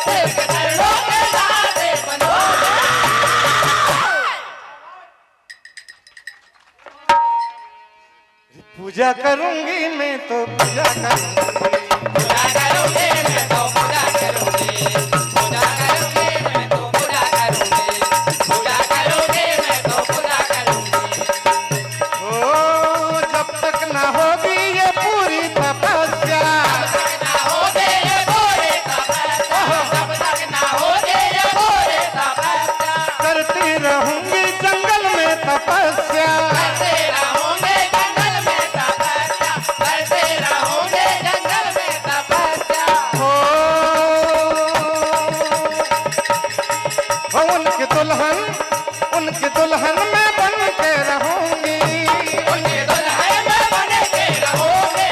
शिव के चरणों के दाते बनोगे। पूजा करूंगी मैं तो पूजा करूंगी। पूजा करोगे मैं तो पूजा करूंगी। पूजा करोगे मैं तो पूजा करूंगी। पूजा करोगे मैं तो पूजा करूंगी। ओ जब तक ना होगी ये पूरी तपस्या। ना होगे ये गोरे तपस्या जब तक ना होगे ये गोरे तपस्या। करती रहूंगी जंगल में तपस्या। करते रहोगे जंगल में तपस्या करते रहोगे जंगल में तपस्या। हो उनके दुल्हन में बन के रहूंगी। उनके दुल्हन में बन के रहोगे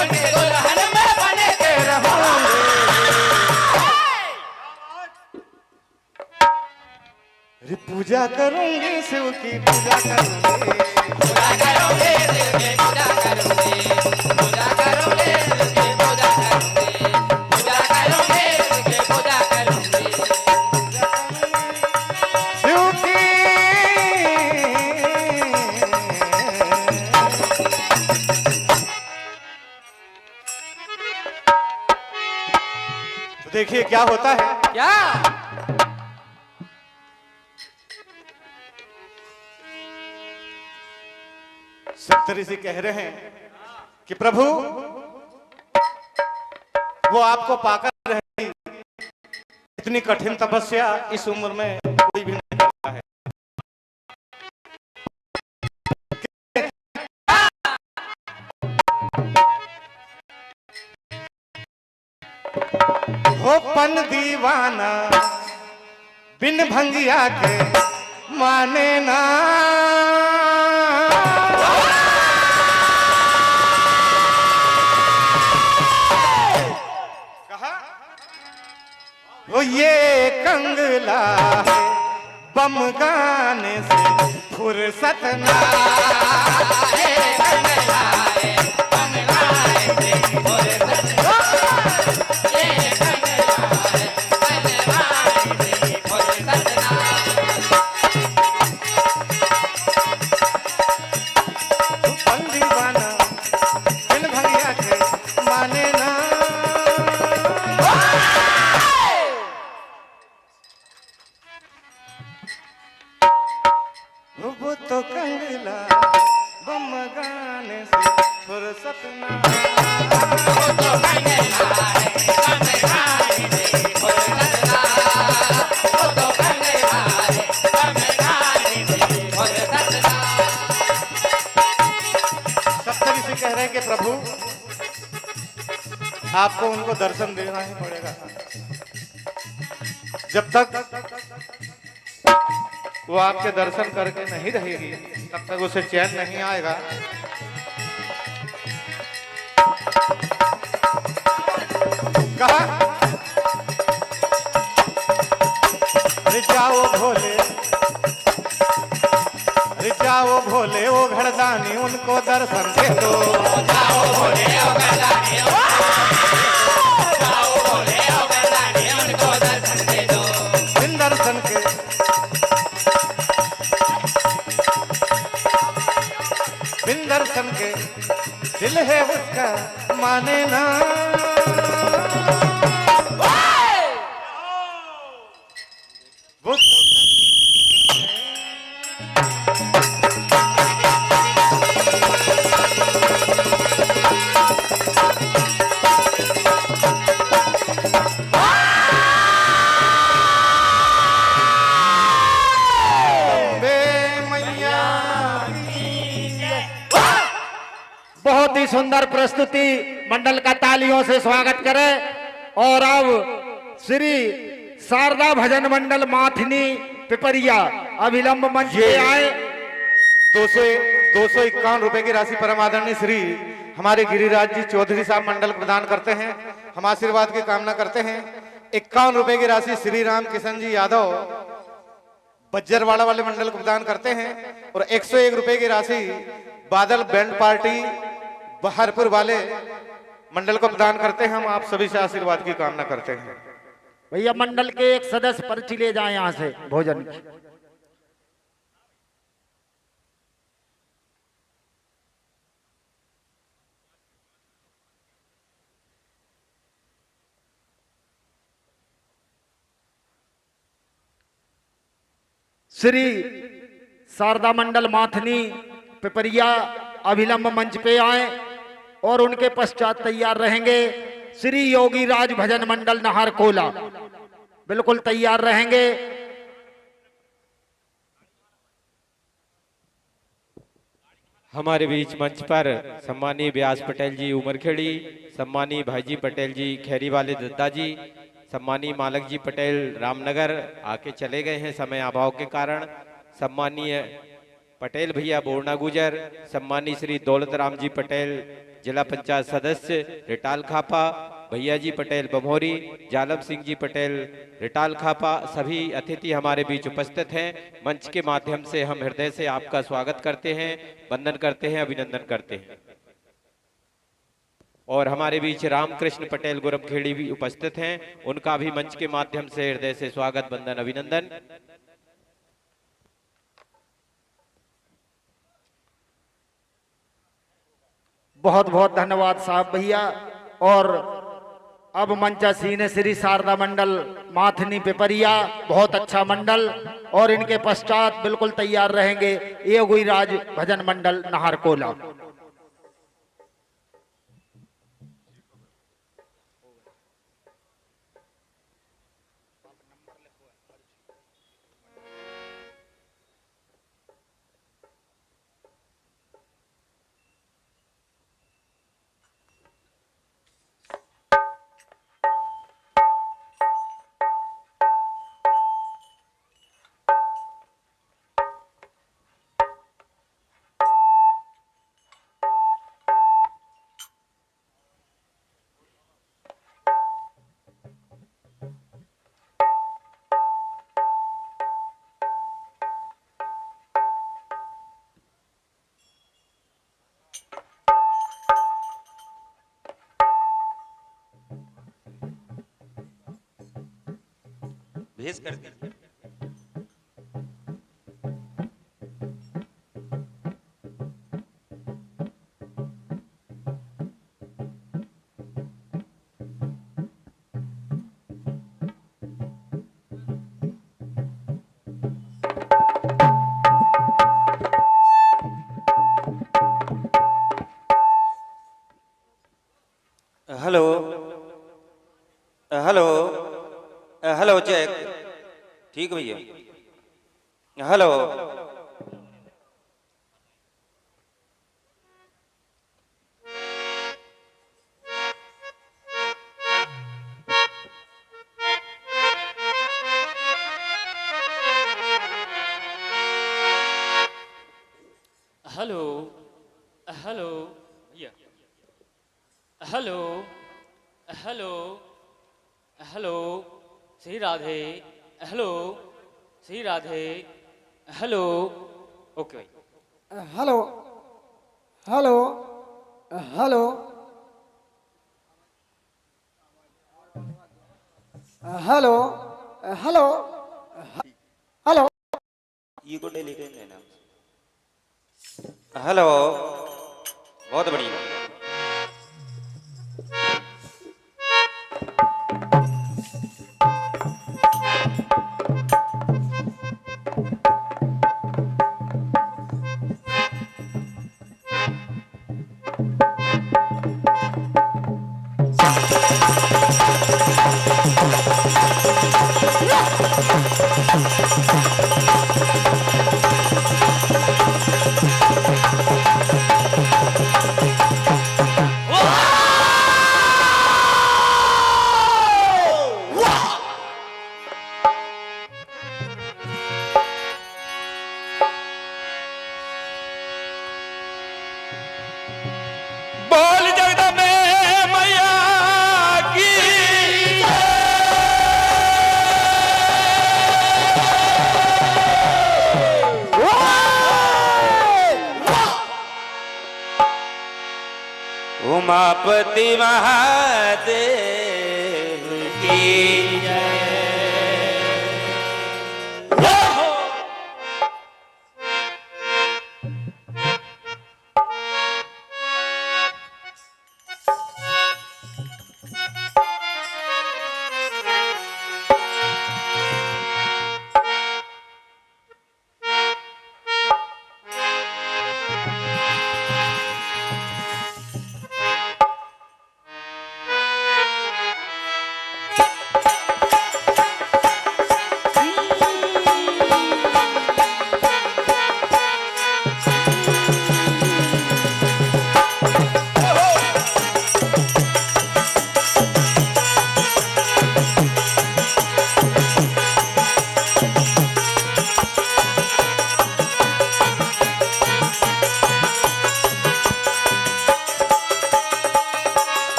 उनके दुल्हन में बन के रहोगे। अरे पूजा करूंगी शिव की पूजा करूंगी। पूजा करोगे दिल की पूजा करोगे पूजा करोगे दिल की पूजा करोगे पूजा करोगे दिल की पूजा करोगे। शिव की तो देखिए क्या होता है। क्या सप्तऋषि कह रहे हैं कि प्रभु वो आपको पाकर रहे। इतनी कठिन तपस्या इस उम्र में कोई भी नहीं करता है। हो पन दीवाना बिन भंगिया के माने ना। कहा वो ये कंगला है बम गाने से फुर्सत ना। पन दीवाना बिन भंगिया के माने ना। वो तो कंगला बम गाने से फुर्सत ना। आपको उनको दर्शन देना ही पड़ेगा। जब तक वो आपके दर्शन करके नहीं रहेगी तब तक उसे चैन नहीं आएगा। कहा अरे जाओ भोले, अरे जाओ भोले ओ घरदानी उनको दर्शन दे दो। जाओ भोले ओ घरदानी, जाओ भोले ओ घरदानी उनको दर्शन दे दो। बिन दर्शन के, बिन दर्शन के दिल है उसका माने ना। वो बहुत ही सुंदर प्रस्तुति, मंडल का तालियों से स्वागत करें। और अब श्री शारदा भजन मंडल माथनी पिपरिया अभिलंब मंच पे आए। 251 रुपए की राशि परम आदरणीय श्री हमारे गिरिराज जी चौधरी साहब मंडल प्रदान करते हैं। हम आशीर्वाद की कामना करते हैं। 51 रुपए की राशि श्री राम किशन जी यादव बज्जरवाड़ा वाले मंडल को प्रदान करते हैं। और 101 रुपए की राशि बादल बैंड पार्टी बहरपुर वाले मंडल को प्रदान करते हैं। हम आप सभी से आशीर्वाद की कामना करते हैं। भैया मंडल के एक सदस्य पर्ची ले जाएं यहां से भोजन की। श्री शारदा मंडल माथनी पिपरिया अभिलंब मंच पे आए और उनके पश्चात तैयार रहेंगे श्री योगी राज भजन मंडल नाहरकोला, बिल्कुल तैयार रहेंगे। हमारे बीच मंच पर सम्मानीय व्यास पटेल जी उमरखेड़ी, सम्मानीय भाईजी पटेल जी खैरी वाले दद्दा जी, सम्मानीय मालक जी पटेल रामनगर आके चले गए हैं समय अभाव के कारण। सम्मानीय पटेल भैया बोरना गुजर, सम्मानीय श्री दौलत राम जी पटेल जिला पंचायत सदस्य रिटाल खापा, भैया जी पटेल बमोरी, जालम सिंह जी पटेल रिटाल खापा, सभी अतिथि हमारे बीच उपस्थित हैं। मंच के माध्यम से हम हृदय से आपका स्वागत करते हैं, वंदन करते हैं, अभिनंदन करते हैं। और हमारे बीच रामकृष्ण पटेल गोरखखेड़ी भी उपस्थित हैं, उनका भी मंच के माध्यम से हृदय से स्वागत, वंदन, अभिनंदन। बहुत बहुत धन्यवाद साहब भैया। और अब मंचासीन श्री शारदा मंडल माथनी पिपरिया, बहुत अच्छा मंडल। और इनके पश्चात बिल्कुल तैयार रहेंगे योगी राज भजन मंडल नाहरकोला। भेज कर दी। हेलो हेलो हेलो चेक, ठीक भैया, हेलो हेलो हेलो भैया hello hello hello Shri Radhe hello Shri Radhe hello okay भाई hello hello hello hello hello hello ये को डेली के लेना हेलो, बहुत बढ़िया। बोल जगदम्बे मैया की उमापति महादेव की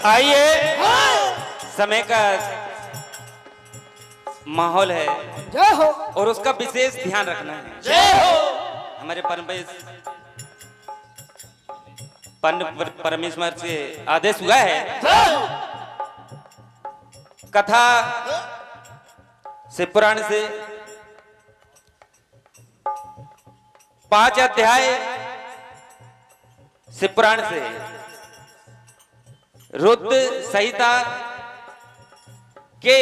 आइए, समय का माहौल है जय हो और उसका विशेष ध्यान रखना है। जय हो हमारे परमेश्वर से आदेश हुआ है कथा से पुराण से 5 अध्याय से पुराण से रुद्र संहिता के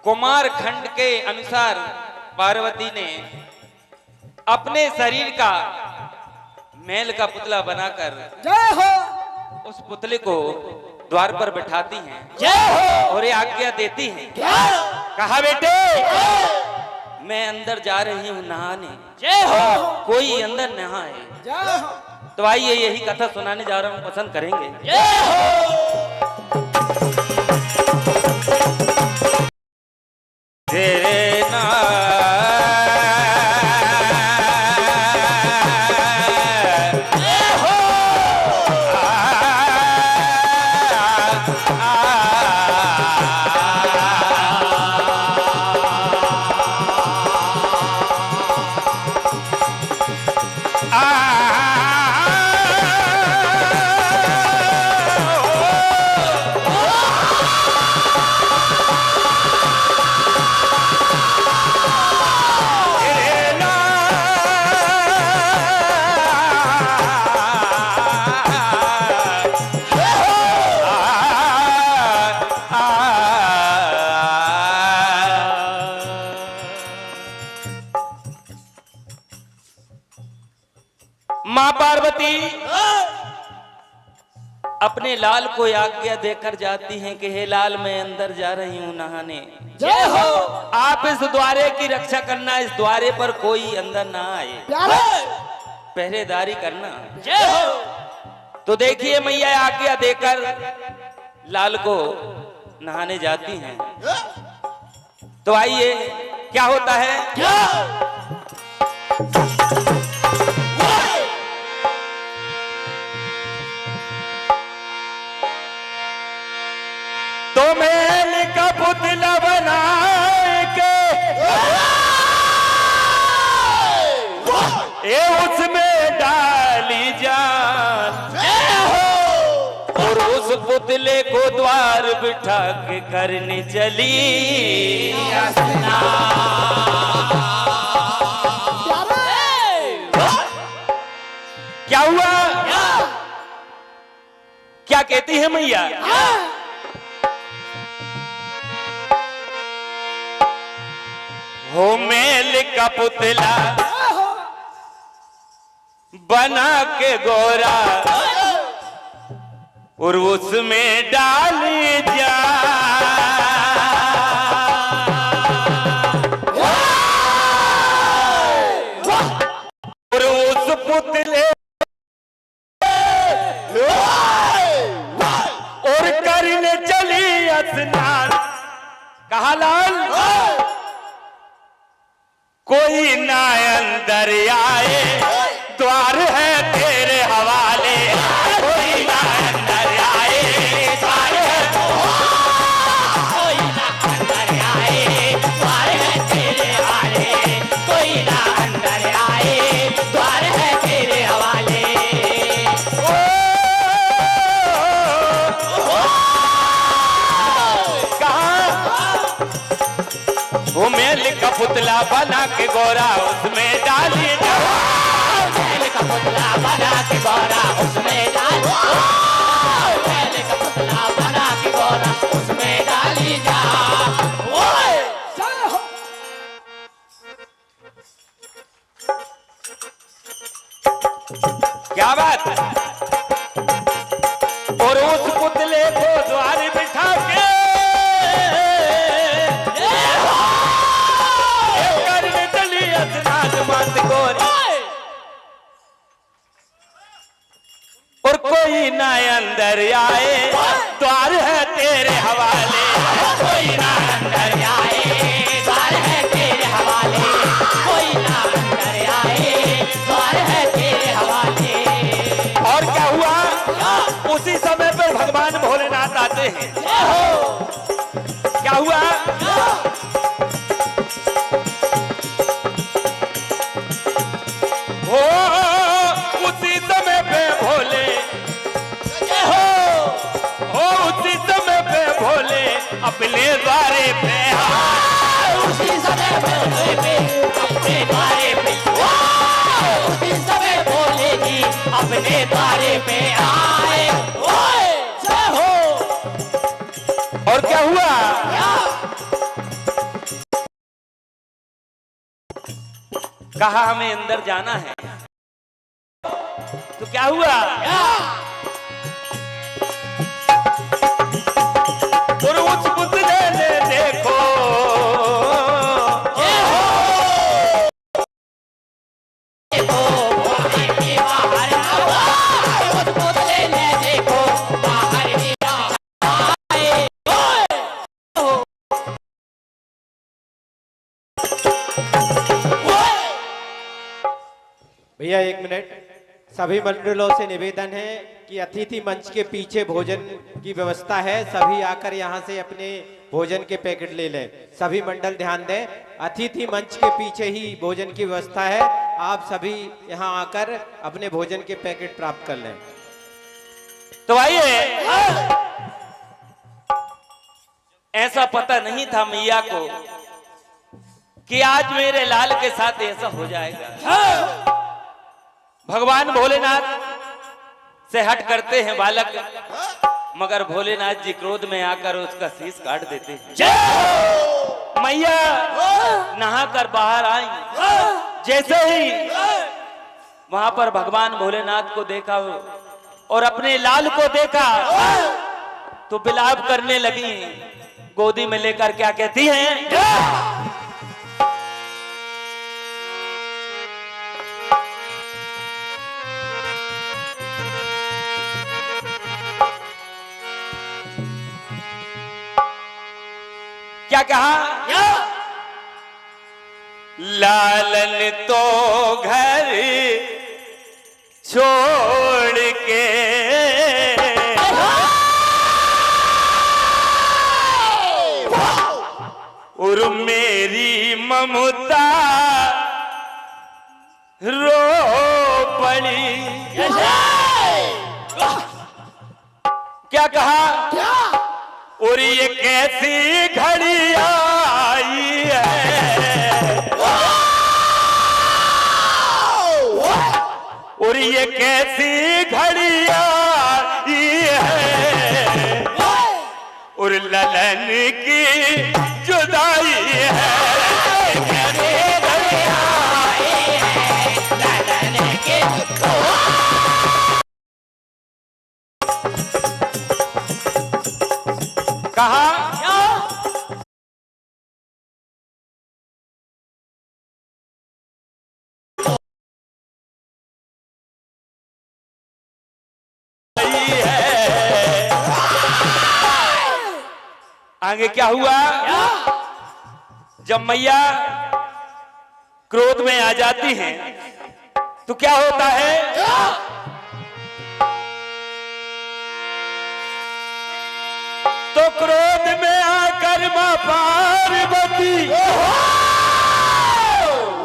कुमार खंड के अनुसार पार्वती ने अपने शरीर का मैल का पुतला बनाकर जय हो उस पुतले को द्वार पर बैठाती हैं जय हो और ये आज्ञा देती हैं। कहा बेटे मैं अंदर जा रही हूँ नहाने, जय हो कोई अंदर नहाए। जय हो तो आइए यही कथा सुनाने जा रहा हूँ, पसंद करेंगे। जय हो तेरे अपने लाल को आज्ञा देकर जाती हैं कि हे लाल मैं अंदर जा रही हूँ नहाने। जय हो। आप इस द्वारे की रक्षा करना, इस द्वारे पर कोई अंदर ना आए, प्यारे पहरेदारी करना। जय हो। तो देखिए मैया आज्ञा देकर लाल को नहाने जाती हैं। तो आइए क्या होता है। तो महल का पुतला बना के ये उसमें डाली जान, और उस पुतले को द्वार बिठा के करने चली क्या हुआ? क्या कहती है मैया? हो मेल का पुतला बना के गोरा और उसमें डाली जा, और उस पुतले और करने चली स्नान। कहा लाल कोई ना अंदर आए, द्वार है तेरे हवाले। कोई ना अंदर आए, द्वार है, कोई ना अंदर आए, द्वार है तेरे हवाले। कोई ना अंदर आए, द्वार है तेरे हवाले। वो मेल का पुतला बना के गोरा उसमें डाली जा, मेल का पुतला बना के गोरा उसमें डाली जा, मेल का पुतला बना के गोरा उसमें डाली जा। जय हो। क्या बात है? और उस पुतले को द्वार बिठा के करने चली स्नान मत गोरी, और कोई ना अंदर आए, द्वार है तेरे हवाले। कोई ना अंदर आए, द्वार है तेरे हवाले। कोई ना अंदर आए, द्वार है तेरे हवाले। और क्या हुआ? उसी समय पर भगवान भोलेनाथ आते हैं। क्या हुआ? हो उसी समय पे भोले, हो उसी समय पे भोले अपने द्वारे पे, उसी समय भोले पे अपने द्वारे पे, उसी समय भोले जी अपने द्वारे पे आए। जय हो। और क्या हुआ? कहा हमें अंदर जाना है। तो क्या हुआ? और उस पुतले ने देखो उस पुतले ने देखो बाहर भैया एक मिनट, सभी मंडलों से निवेदन है कि अतिथि मंच के पीछे भोजन की व्यवस्था है, सभी आकर यहाँ से अपने भोजन के पैकेट ले लें। सभी मंडल ध्यान दें, अतिथि मंच के पीछे ही भोजन की व्यवस्था है, आप सभी यहाँ आकर अपने भोजन के पैकेट प्राप्त कर लें। तो आइए, ऐसा पता नहीं था मैया को कि आज मेरे लाल के साथ ऐसा हो जाएगा। भगवान भोलेनाथ से हट करते हैं बालक, मगर भोलेनाथ जी क्रोध में आकर उसका शीश काट देते हैं। मैया नहाकर बाहर आई, जैसे ही वहां पर भगवान भोलेनाथ को देखा और अपने लाल को देखा तो बिलाप करने लगी। गोदी में लेकर क्या कहती हैं? क्या कहा? लालन तो घर छोड़ के और मेरी ममता रो पड़ी। क्या कहा? और ये कैसी घड़ी आई है, और ये कैसी घड़ी आई है, और ललन की जुदाई है। कैसी घड़ी आई है, ललन की कहा? आगे क्या हुआ? जब मैया क्रोध में आ जाती हैं तो क्या होता है? तो क्रोध में आकर मां पार्वती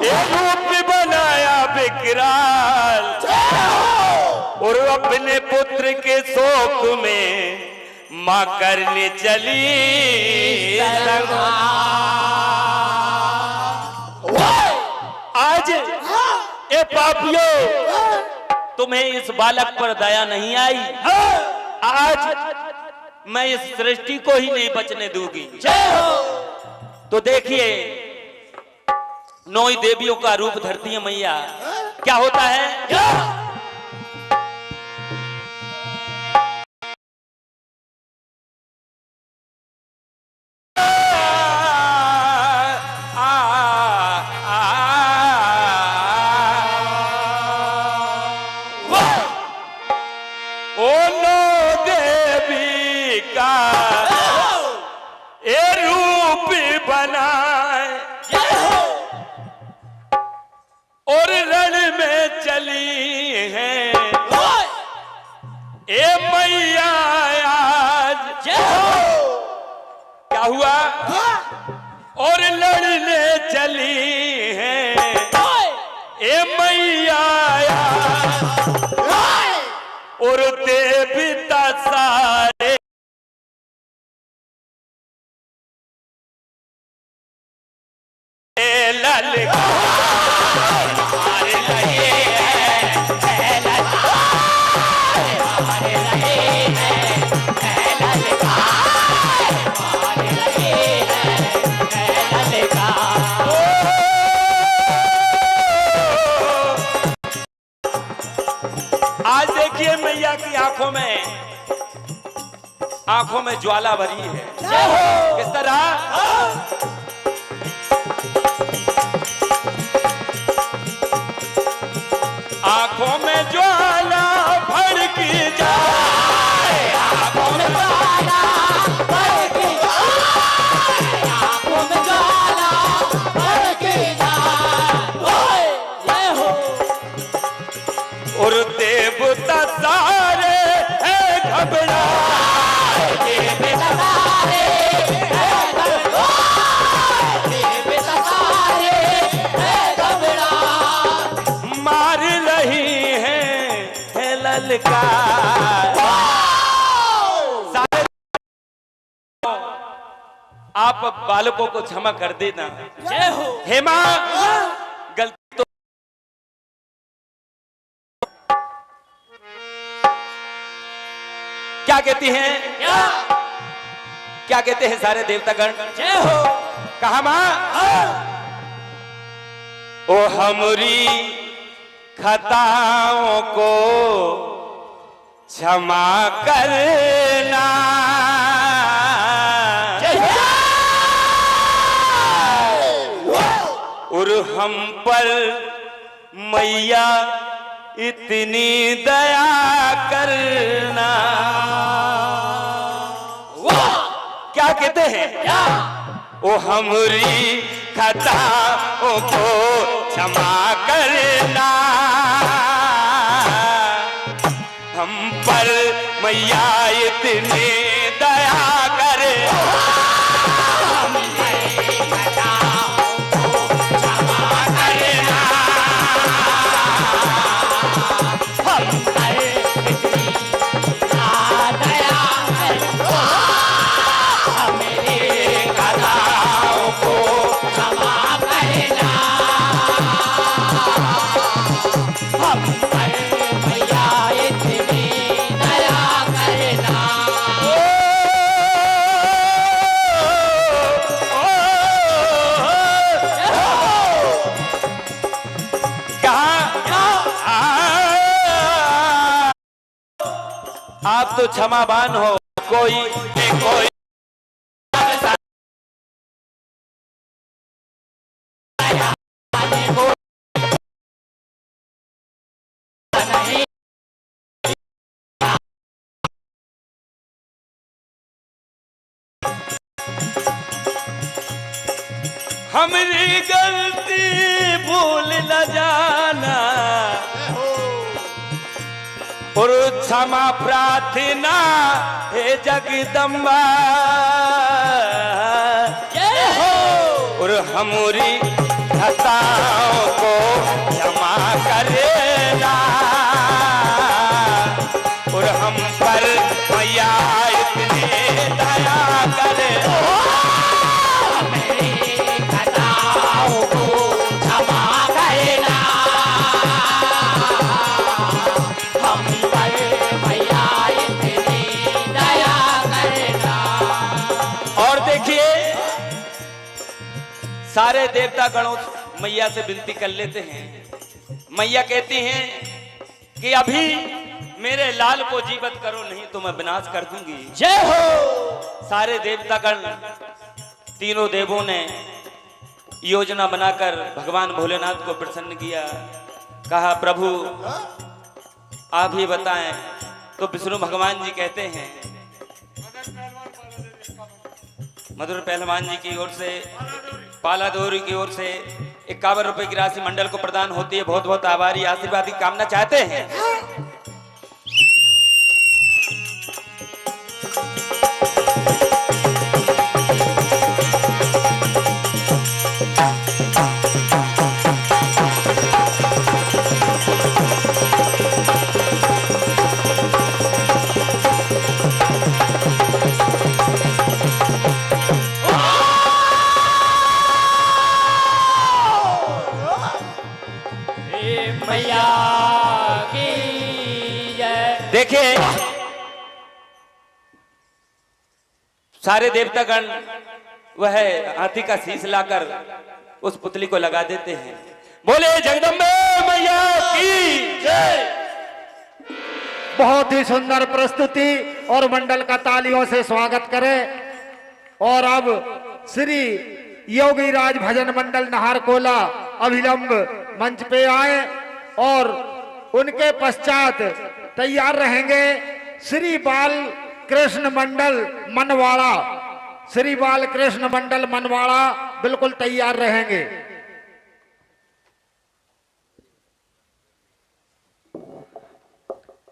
एक रूप बनाया विकराल, और अपने पुत्र के शोक में मां करने चली आज ए पापियों, तुम्हें इस बालक पर दया नहीं आई। आज मैं इस सृष्टि को ही नहीं बचने दूंगी। तो देखिए 9 देवियों का रूप धरती है मैया। क्या होता है? और रण में चली है ए मैया आज। क्या हुआ? और लड़ने चली है ए मैया और देवता सारे ललका आज देखिए मैया की आंखों में ज्वाला भरी है। किस तरह? आंखों में ज्वाला भड़की जाए, आंखों में ज्वाला भड़की जाए, आंखों में ज्वाला भड़की जाए। और देवता सारे है घबराए, देवता सारे है घबराए, देवता सारे है घबराए। मार रही है ललकार। आप बालकों को क्षमा कर देना। जय हो हे मां, गलती तो क्या कहती हैं? क्या कहते हैं सारे देवतागण? जय हो। कहा मां? ओ हमरी खताओं को क्षमा करना। और हम पर मैया इतनी दया करना। क्या कहते हैं? क्या? ओ हमारी खताओं को क्षमा करना। हम पर मैया इतनी दया करे। आप तो क्षमावान हो। कोई हमारी गलती भूल न जाना। और क्षमा प्रार्थना हे जगदम्बा। और हमारी खताओं को क्षमा करेगा। और हम पर मैया इतनी दया करे। सारे देवता गणों मैया से विनती कर लेते हैं। मैया कहती हैं कि अभी मेरे लाल को जीवित करो, नहीं तो मैं विनाश कर दूंगी। जय हो। सारे देवता गण, तीनों देवों ने योजना बनाकर भगवान भोलेनाथ को प्रसन्न किया। कहा प्रभु आप ही बताएं। तो विष्णु भगवान जी कहते हैं, मधुर पहलवान जी की ओर से, पालादोरी की ओर से 51 रुपए की राशि मंडल को प्रदान होती है। बहुत बहुत आभारी, आशीर्वाद की कामना चाहते हैं। देखिए सारे देवतागण वह हाथी का शीश लाकर उस पुतली को लगा देते हैं। बोले जगदम्बे मैया की जय। बहुत ही सुंदर प्रस्तुति और मंडल का तालियों से स्वागत करें। और अब श्री योगी राज भजन मंडल नाहरकोला अभिलंब मंच पे आए और उनके पश्चात तैयार रहेंगे श्री बाल कृष्ण मंडल मनवाड़ा। श्री बाल कृष्ण मंडल मनवाड़ा बिल्कुल तैयार रहेंगे।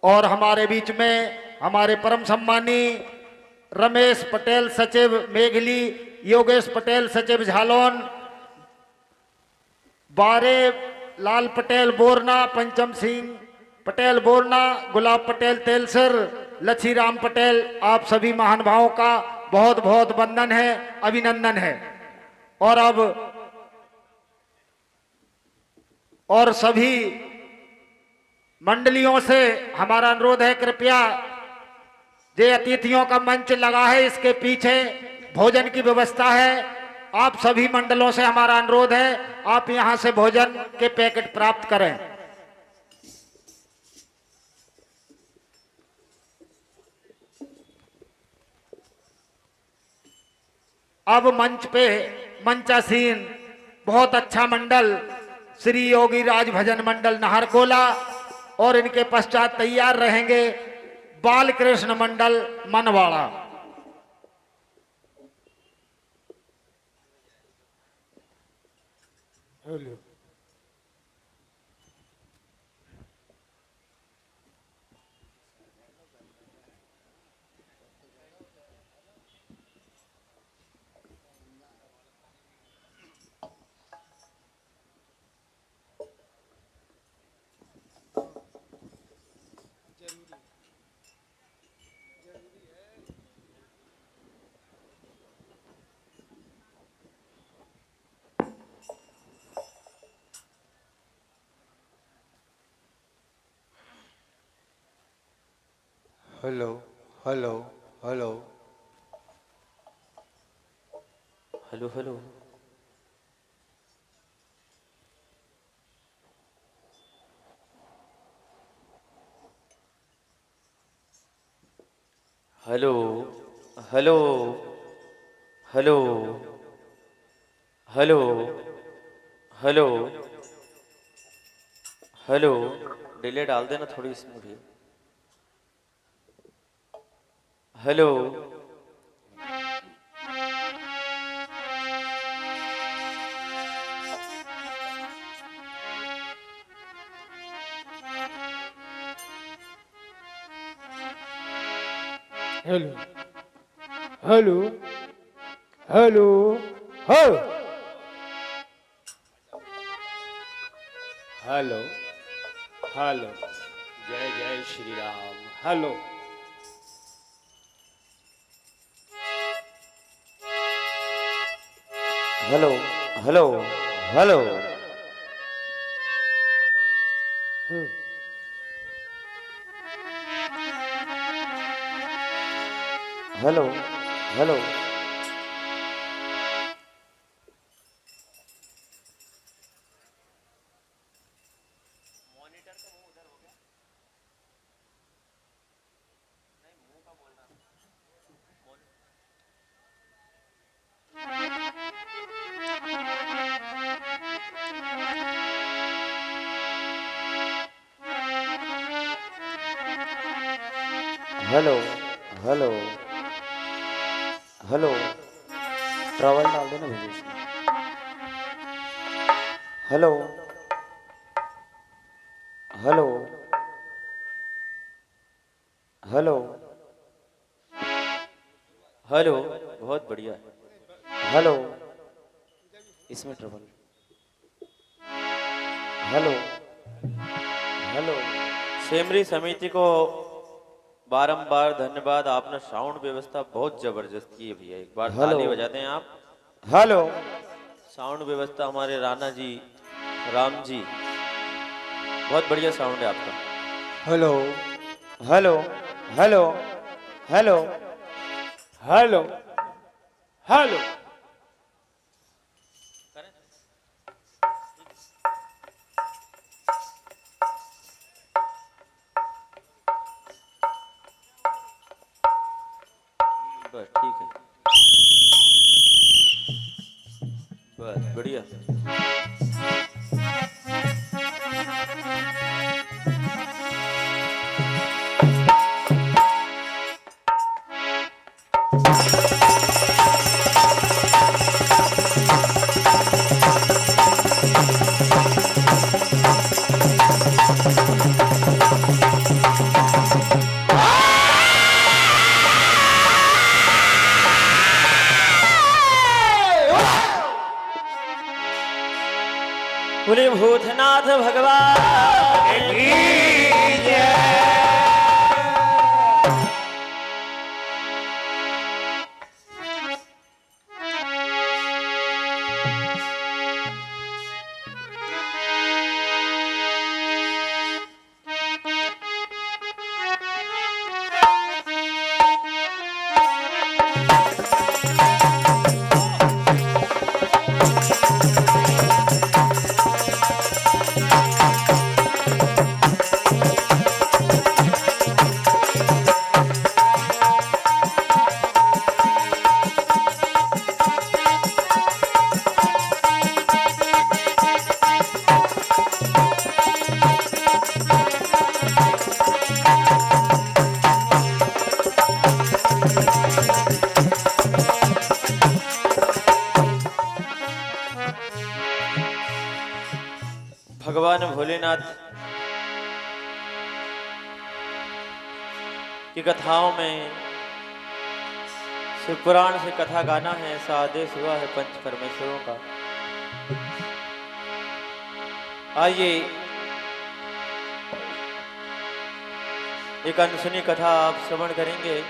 और हमारे बीच में हमारे परम सम्मानी रमेश पटेल सचिव मेघली, योगेश पटेल सचिव झालोन, बारे लाल पटेल बोरना, पंचम सिंह पटेल बोरना, गुलाब पटेल तेलसर, लच्छी राम पटेल, आप सभी महानुभावों का बहुत बहुत वंदन है, अभिनंदन है। और अब और सभी मंडलियों से हमारा अनुरोध है, कृपया जे अतिथियों का मंच लगा है इसके पीछे भोजन की व्यवस्था है। आप सभी मंडलों से हमारा अनुरोध है, आप यहां से भोजन के पैकेट प्राप्त करें। अब मंच पे मंचासीन बहुत अच्छा मंडल श्री योगी राज भजन मंडल नाहरकोला और इनके पश्चात तैयार रहेंगे Balkrishna Mandal Manwada. Hello hello hello hello hello hello hello hello hello hello hello delay डाल देना थोड़ी इसमें भी। हेलो हेलो हेलो हेलो हो हेलो हेलो जय जय Shri Ram. Hello hello hello hello hello hello hello hello hello treble डाल देना भैया इसमें। हेलो हेलो हेलो हेलो बहुत बढ़िया। हेलो इसमें ट्रबल। हेलो हेलो सेमरी समिति को बारंबार धन्यवाद। आपने साउंड व्यवस्था बहुत जबरदस्त की है भैया, एक बार ताली बजा दें आप। हेलो साउंड व्यवस्था हमारे राणा जी राम जी, बहुत बढ़िया साउंड है आपका। Hello hello hello hello hello hello बस ठीक है, बस बढ़िया। बोले भूतनाथ भगवान की जय। भगवान भोलेनाथ की कथाओं में शिव पुराण से कथा गाना है, ऐसा आदेश हुआ है पंच परमेश्वरों का। आइए एक अनसुनी कथा आप श्रवण करेंगे।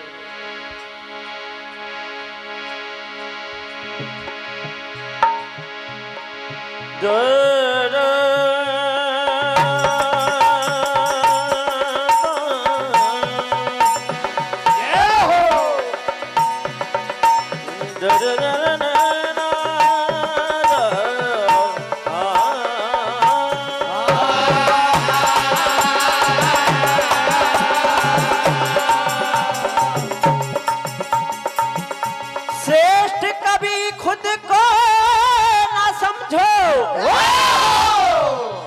श्रेष्ठ कभी खुद को ना समझो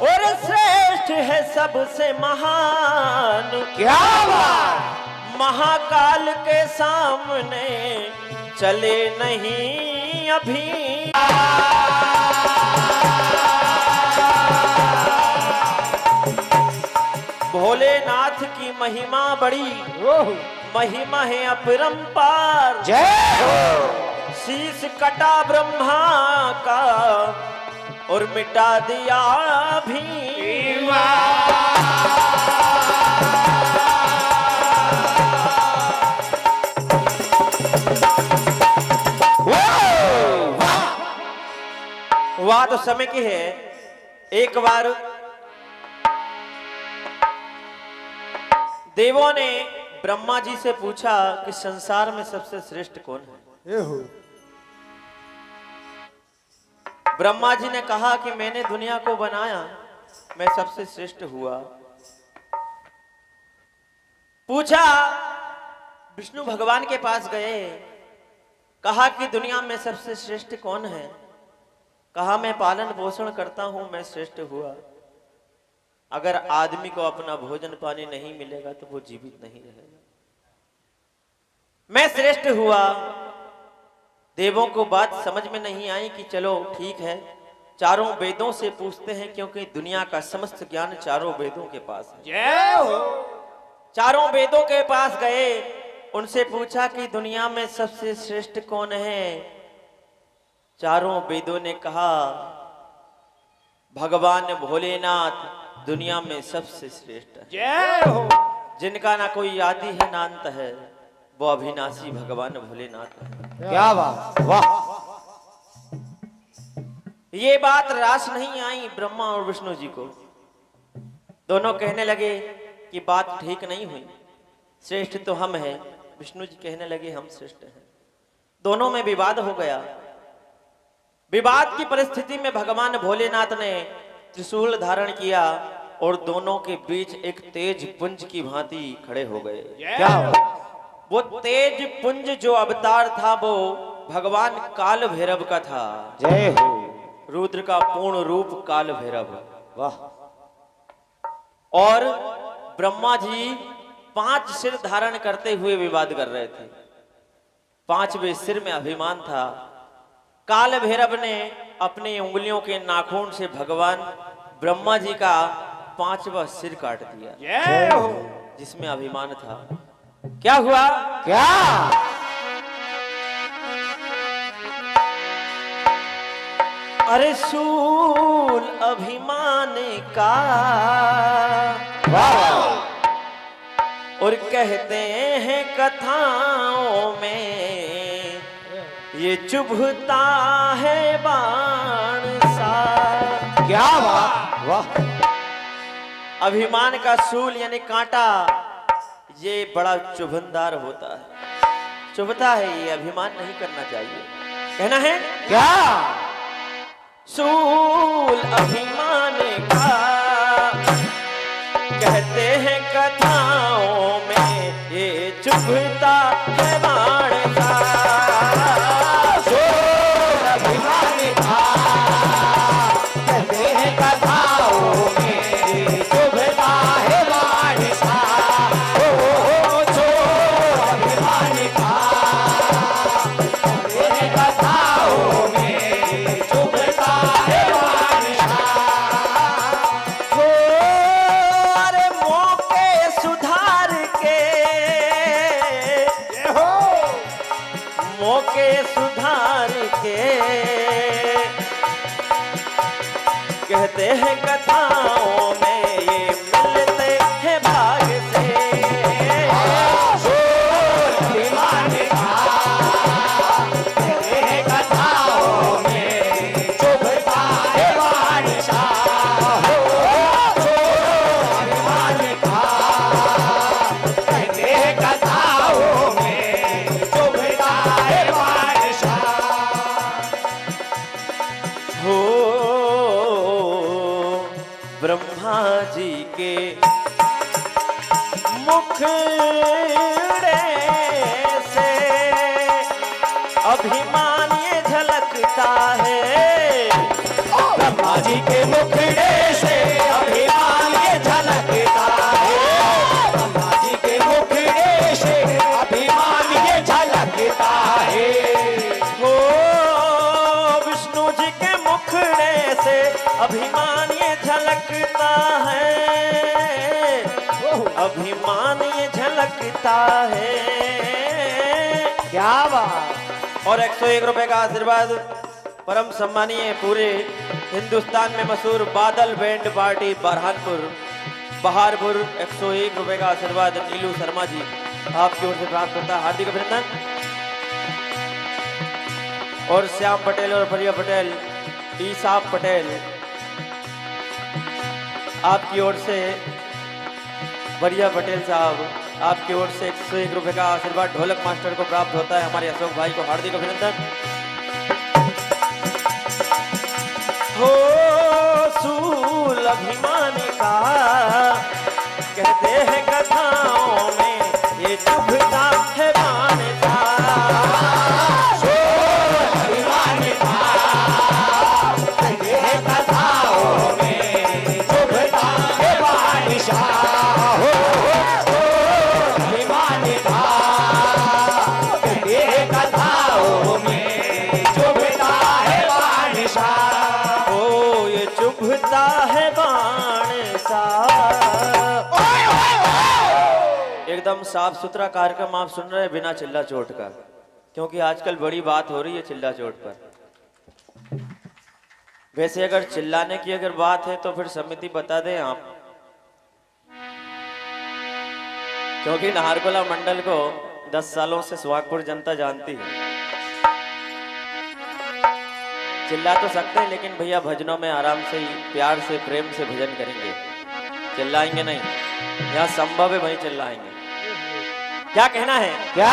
और श्रेष्ठ है सबसे महान। क्या बात! महाकाल के सामने चले नहीं अभी। भोलेनाथ की महिमा बड़ी, महिमा है अपरंपार। जय हो। शीश कटा ब्रह्मा का और मिटा दिया भीमा। वाह तो समय की है। एक बार देवों ने ब्रह्मा जी से पूछा कि संसार में सबसे श्रेष्ठ कौन है। ब्रह्मा जी ने कहा कि मैंने दुनिया को बनाया, मैं सबसे श्रेष्ठ हुआ। पूछा, विष्णु भगवान के पास गए, कहा कि दुनिया में सबसे श्रेष्ठ कौन है। कहा मैं पालन पोषण करता हूं, मैं श्रेष्ठ हुआ। अगर आदमी को अपना भोजन पानी नहीं मिलेगा तो वो जीवित नहीं रहेगा, मैं श्रेष्ठ हुआ। देवों को बात समझ में नहीं आई कि चलो ठीक है, चारों वेदों से पूछते हैं, क्योंकि दुनिया का समस्त ज्ञान चारों वेदों के पास है। जय हो। चारों वेदों के पास गए, उनसे पूछा कि दुनिया में सबसे श्रेष्ठ कौन है। चारों वेदों ने कहा भगवान भोलेनाथ दुनिया में सबसे श्रेष्ठ है। जय हो। जिनका ना कोई आदि है ना अंत है, वो अविनाशी भगवान भोलेनाथ है। क्या बात! वाह! ये बात रास नहीं आई ब्रह्मा और विष्णु जी को। दोनों कहने लगे कि बात ठीक नहीं हुई, श्रेष्ठ तो हम हैं। विष्णु जी कहने लगे हम श्रेष्ठ हैं। दोनों में विवाद हो गया। विवाद की परिस्थिति में भगवान भोलेनाथ ने त्रिशूल धारण किया और दोनों के बीच एक तेज पुंज की भांति खड़े हो गए। क्या वो तेज पुंज जो अवतार था वो भगवान काल भैरव का था। जय हो। रुद्र का पूर्ण रूप काल भैरव। वाह! और ब्रह्मा जी 5 सिर धारण करते हुए विवाद कर रहे थे। 5वें सिर में अभिमान था। काल भैरव ने अपनी उंगलियों के नाखून से भगवान ब्रह्मा जी का 5वां सिर काट दिया। जय हो। जिसमें अभिमान था। क्या हुआ? क्या? अरे सूल अभिमान का। वाह! और कहते हैं कथाओं में ये चुभता है बाण सा। क्या बात! वाह! अभिमान का सूल यानी कांटा, ये बड़ा चुभनदार होता है, चुभता है। ये अभिमान नहीं करना चाहिए। कहना है क्या? सूल अभिमान का, कहते हैं कथाओं में ये चुभता है बाण सा। सूल अभिमान का, कहते हैं कथाओं में ये चुभता है बाण सा। ओ सूल अभिमान का, कहते हैं कथाओं में ये चुभता है बाण सा। कहते हैं कथाओं में ये मिलते हैं भाग से। अभिमान का कहते हैं कथाओं में चुभता है बादशाह हो। अभिमान का कहते हैं कथाओं में चुभता है बादशाह हो ब्रह्मा जी के मुखड़े से अभिमान ये झलकता है। ब्रह्मा जी के मुखड़े से अभिमान ये झलकता है। ब्रह्मा जी के मुखड़े से अभिमान ये झलकता है। हो विष्णु जी के मुखड़े से अभिमान ये झलकता है। अभिमान ये झलकता है। क्या बात। और 101 रुपए का आशीर्वाद परम सम्मानीय पूरे हिंदुस्तान में मशहूर बादल बैंड पार्टी बहारपुर 101 रुपए का आशीर्वाद नीलू शर्मा जी आपकी ओर से प्राप्त होता है। हार्दिक अभिनंदन। और श्याम पटेल और प्रिया पटेल ईसाब पटेल आपकी ओर से बढ़िया पटेल साहब आपकी ओर से 101 रुपए का आशीर्वाद ढोलक मास्टर को प्राप्त होता है। हमारे अशोक भाई को हार्दिक अभिनंदन। हो सूल अभिमान का कहते हैं कथाओं में ये चुभता है मानता। अभिमान का कहते हैं कथाओं में चुभता है बादशाह हो। अभिमान का कहते हैं कथाओं में चुभता है बादशाह। ओ ये चुभता है बाण सा। एकदम साफ सुथरा कार्यक्रम आप सुन रहे हैं बिना चिल्ला चोट का, क्योंकि आजकल बड़ी बात हो रही है चिल्ला चोट पर। वैसे अगर चिल्लाने की अगर बात है तो फिर समिति बता दें आप, क्योंकि नाहरगोला मंडल को 10 सालों से सुहागपुर जनता जानती है। चिल्ला तो सकते हैं लेकिन भैया भजनों में आराम से ही प्यार से प्रेम से भजन करेंगे, चिल्लाएंगे नहीं। यहाँ संभव है वहीं चिल्लाएंगे। क्या कहना है? क्या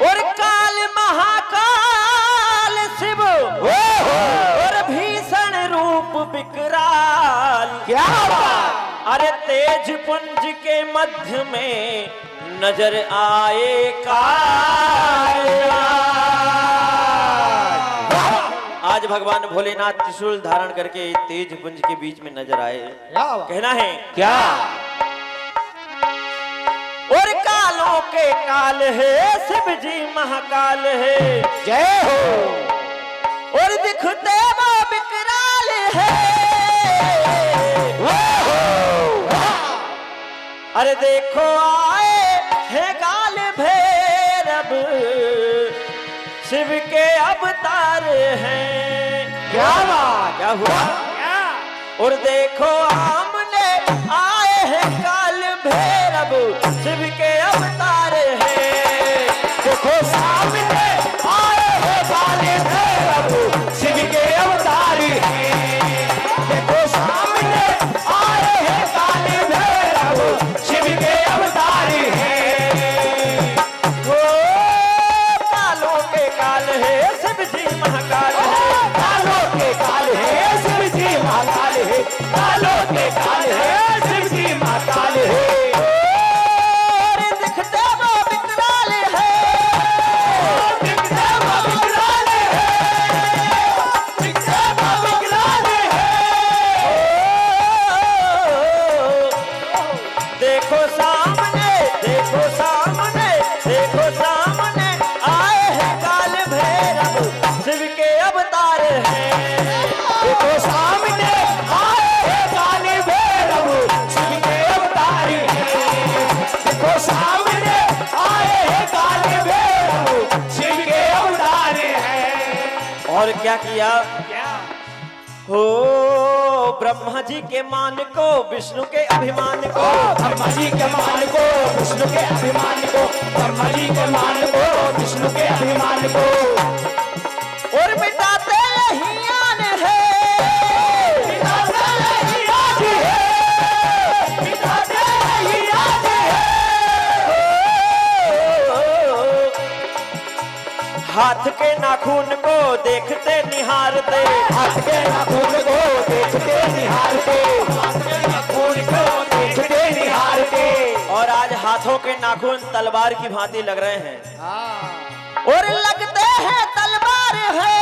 और काल महाकाल शिव और भीषण रूप विकराल। क्या अरे तेज पुंज के मध्य में नजर आए काल। आज भगवान भोलेनाथ त्रिशूल धारण करके तेज पुंज के बीच में नजर आए। कहना है क्या और कालों के काल है शिव जी महाकाल है। जय हो। और दिखते वो विकराल है। अरे देखो आए हैं काल भैरव शिव के अवतार हैं। क्या बात। क्या हुआ? और देखो आमने आए हैं काल भैरव शिव के अवतार हैं। देखो सामने आए हैं काल भैरव शिव के अवतार हैं। देखो सामने आए हैं काल भैरव शिव के अवतार हैं। ओ कालों के काल है शिव जी महाकाल है। कालों के काल है शिव जी महाकाल है। कालों के और क्या किया? हो ब्रह्मा जी के मान को, विष्णु के अभिमान को, ब्रह्मा जी के मान को, विष्णु के अभिमान को, ब्रह्मा जी के मान को, विष्णु के अभिमान को, और मिटाते नहीं आने है, मिटाते नहीं आने है, मिटाते नहीं आने है। हाथ के नाखून को देखते निहारते, हाथ के नाखून को देखते निहारते, हाथ के नाखून को देखते निहारते। और आज हाथों के नाखून तलवार की भांति लग रहे हैं। और लगते हैं तलवार है,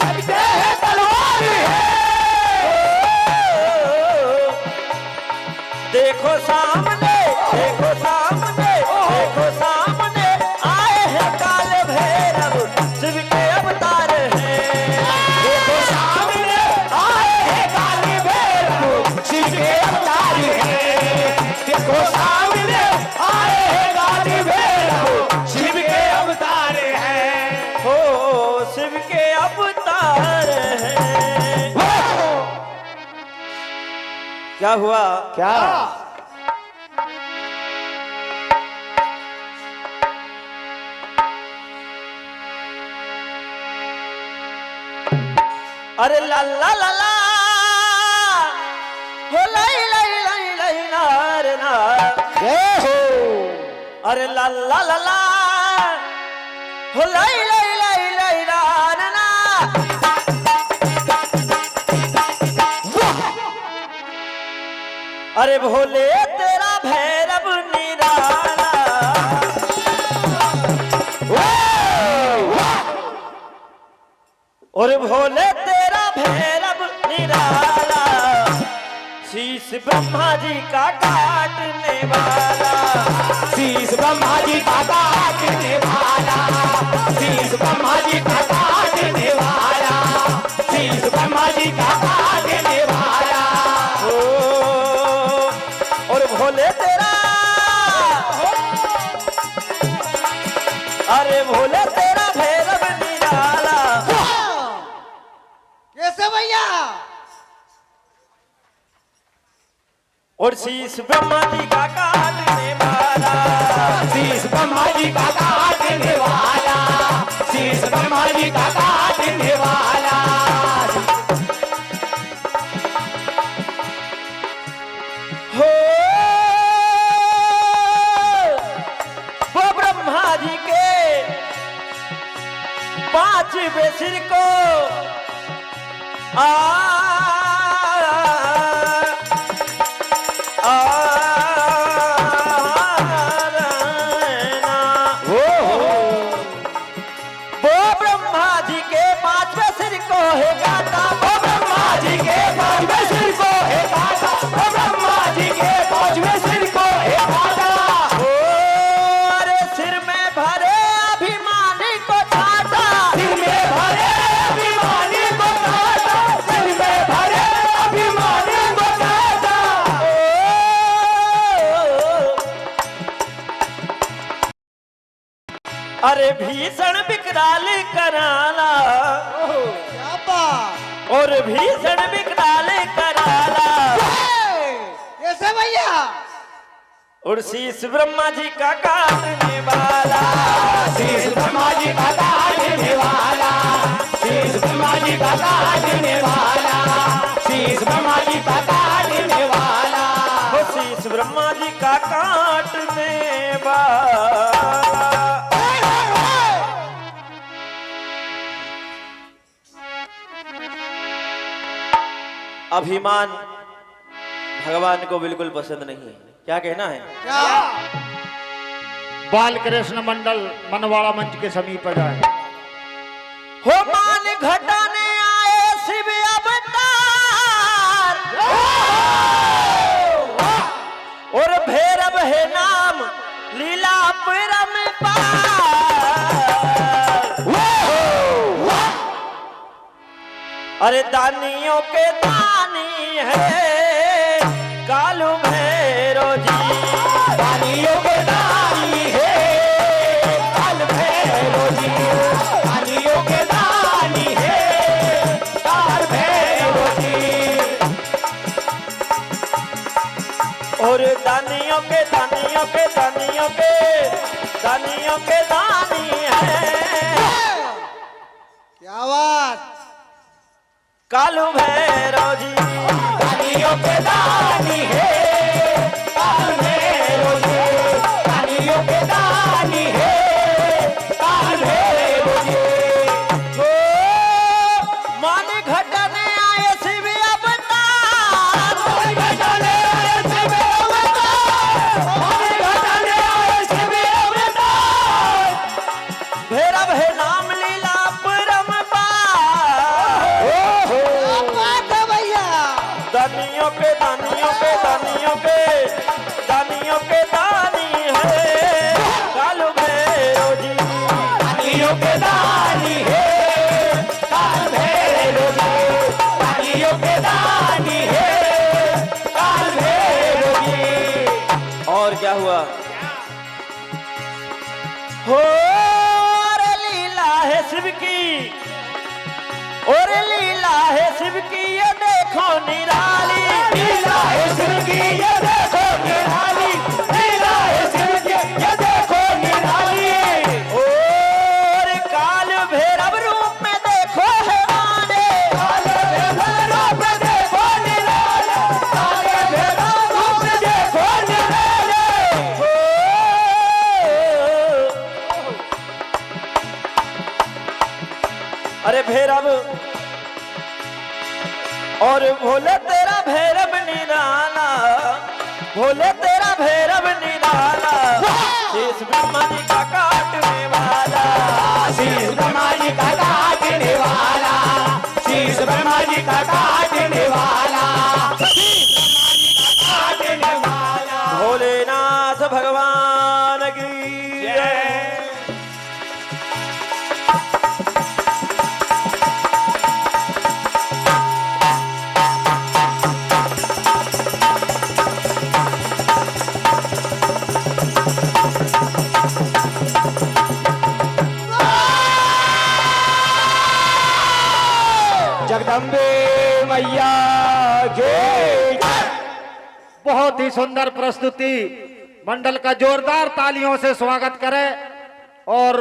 लगते हैं तलवार है। देखो सामने, देखो सामने, देखो सामने आए हैं काल भैरव, शिव के अवतार हैं। देखो सामने आए हैं काल भैरव, शिव के अवतार हैं। देखो सामने आए हैं काल भैरव, शिव के अवतार हैं। हो शिव के अवतार हैं। क्या हुआ? क्या? अरे ला ला ला ला हो लाई लाई लाई लाई नार ना, अरे ला ला ला ला हो लाई लाई लाई लाई नार ना। अरे भोले तेरा भैरव निराला, और भोले तेरा भैरव निराला, शीश ब्रह्मा जी का काटने वाला, शीश ब्रह्मा जी का काटने वाला, शीश ब्रह्मा जी का काटने वाला, शीश ब्रह्मा जी का काटने वाला। ओ और भोले तेरा, अरे भोले तेरा भैरव निराला, कैसे भैया? और शीश ब्रह्मा जी का काटने वाला, शीश ब्रह्मा जी का काटने वाला, शीश ब्रह्मा जी का काटने वाला। हो वो ब्रह्मा जी के पांचवें सिर को वो ब्रह्मा जी के पांचवें सिर को है काटा, वो ब्रह्मा जी के पांचवें सिर को है काटा, वो ब्रह्मा जी के पांचवें सिर को है काटा। ओ अरे सिर में भरे अभिमानी को काटा, सिर में भरे अभिमानी को काटा, सिर में भरे अभिमानी को काटा। अरे भीषण विकराल कराला, क्या बात? और भीषण विकराल कराला, कैसे भैया? और शीश ब्रह्मा जी का काटने वाला, शीश ब्रह्मा जी का काटने वाला, शीश ब्रह्मा जी का काटने वाला, शीश ब्रह्मा जी का काटने वाला। वो शीश ब्रह्मा जी का काटने वाला। अभिमान भगवान को बिल्कुल पसंद नहीं है। क्या कहना है? क्या? बाल कृष्ण मंडल मनवाड़ा मंच के समीप जाए। हो मान घटाने आए शिव अवतार, और भैरव है नाम लीला परम्पार। अरे दानियों के दानी है कालू भैरव जी, दानियों के दानी है ये दानियों के दानियों के दानियों के दानियों के दानी है। क्या बात। कालू भैरव जी दानियों के दानी है। कालू भैरव जी दानियों के दानी है। कालू भैरव जी ओ मान घटने आए शिव अवतार। मान घटने आए शिव अवतार। मान घटने आए शिव अवतार। भैरव है नाम लीला परम्पार। क्या बात है भैया। दानियों के दानियों के दानियों के दानियों के दानी है। कालू भैरव जी दानियों के दानी है। काल भैरव जी दानियों के दानी है। काल भैरव जी। और क्या हुआ हो अरे लीला है शिव की और लीला है शिव की ये देखो निराली। लीला है शिव की ये देखो निराली। लीला है शिव की ये देखो निराली। और काल भैरव रूप में देखो है माने। काल भैरव रूप में देखो निराले। काल भैरव रूप में देखो निराले। अरे भैरव और भोले तेरा भैरव निराला। भोले तेरा भैरव निराला। शेष ब्रह्मा जी का काटने वाला। शेष ब्रह्मा जी का काटने वाला। शेष ब्रह्मा जी का काटने वाला। शेष ब्रह्मा जी का काटने वाला। भोलेनाथ भगवान की जय। जगदम्बे मैया के बहुत ही सुंदर प्रस्तुति। मंडल का जोरदार तालियों से स्वागत करें और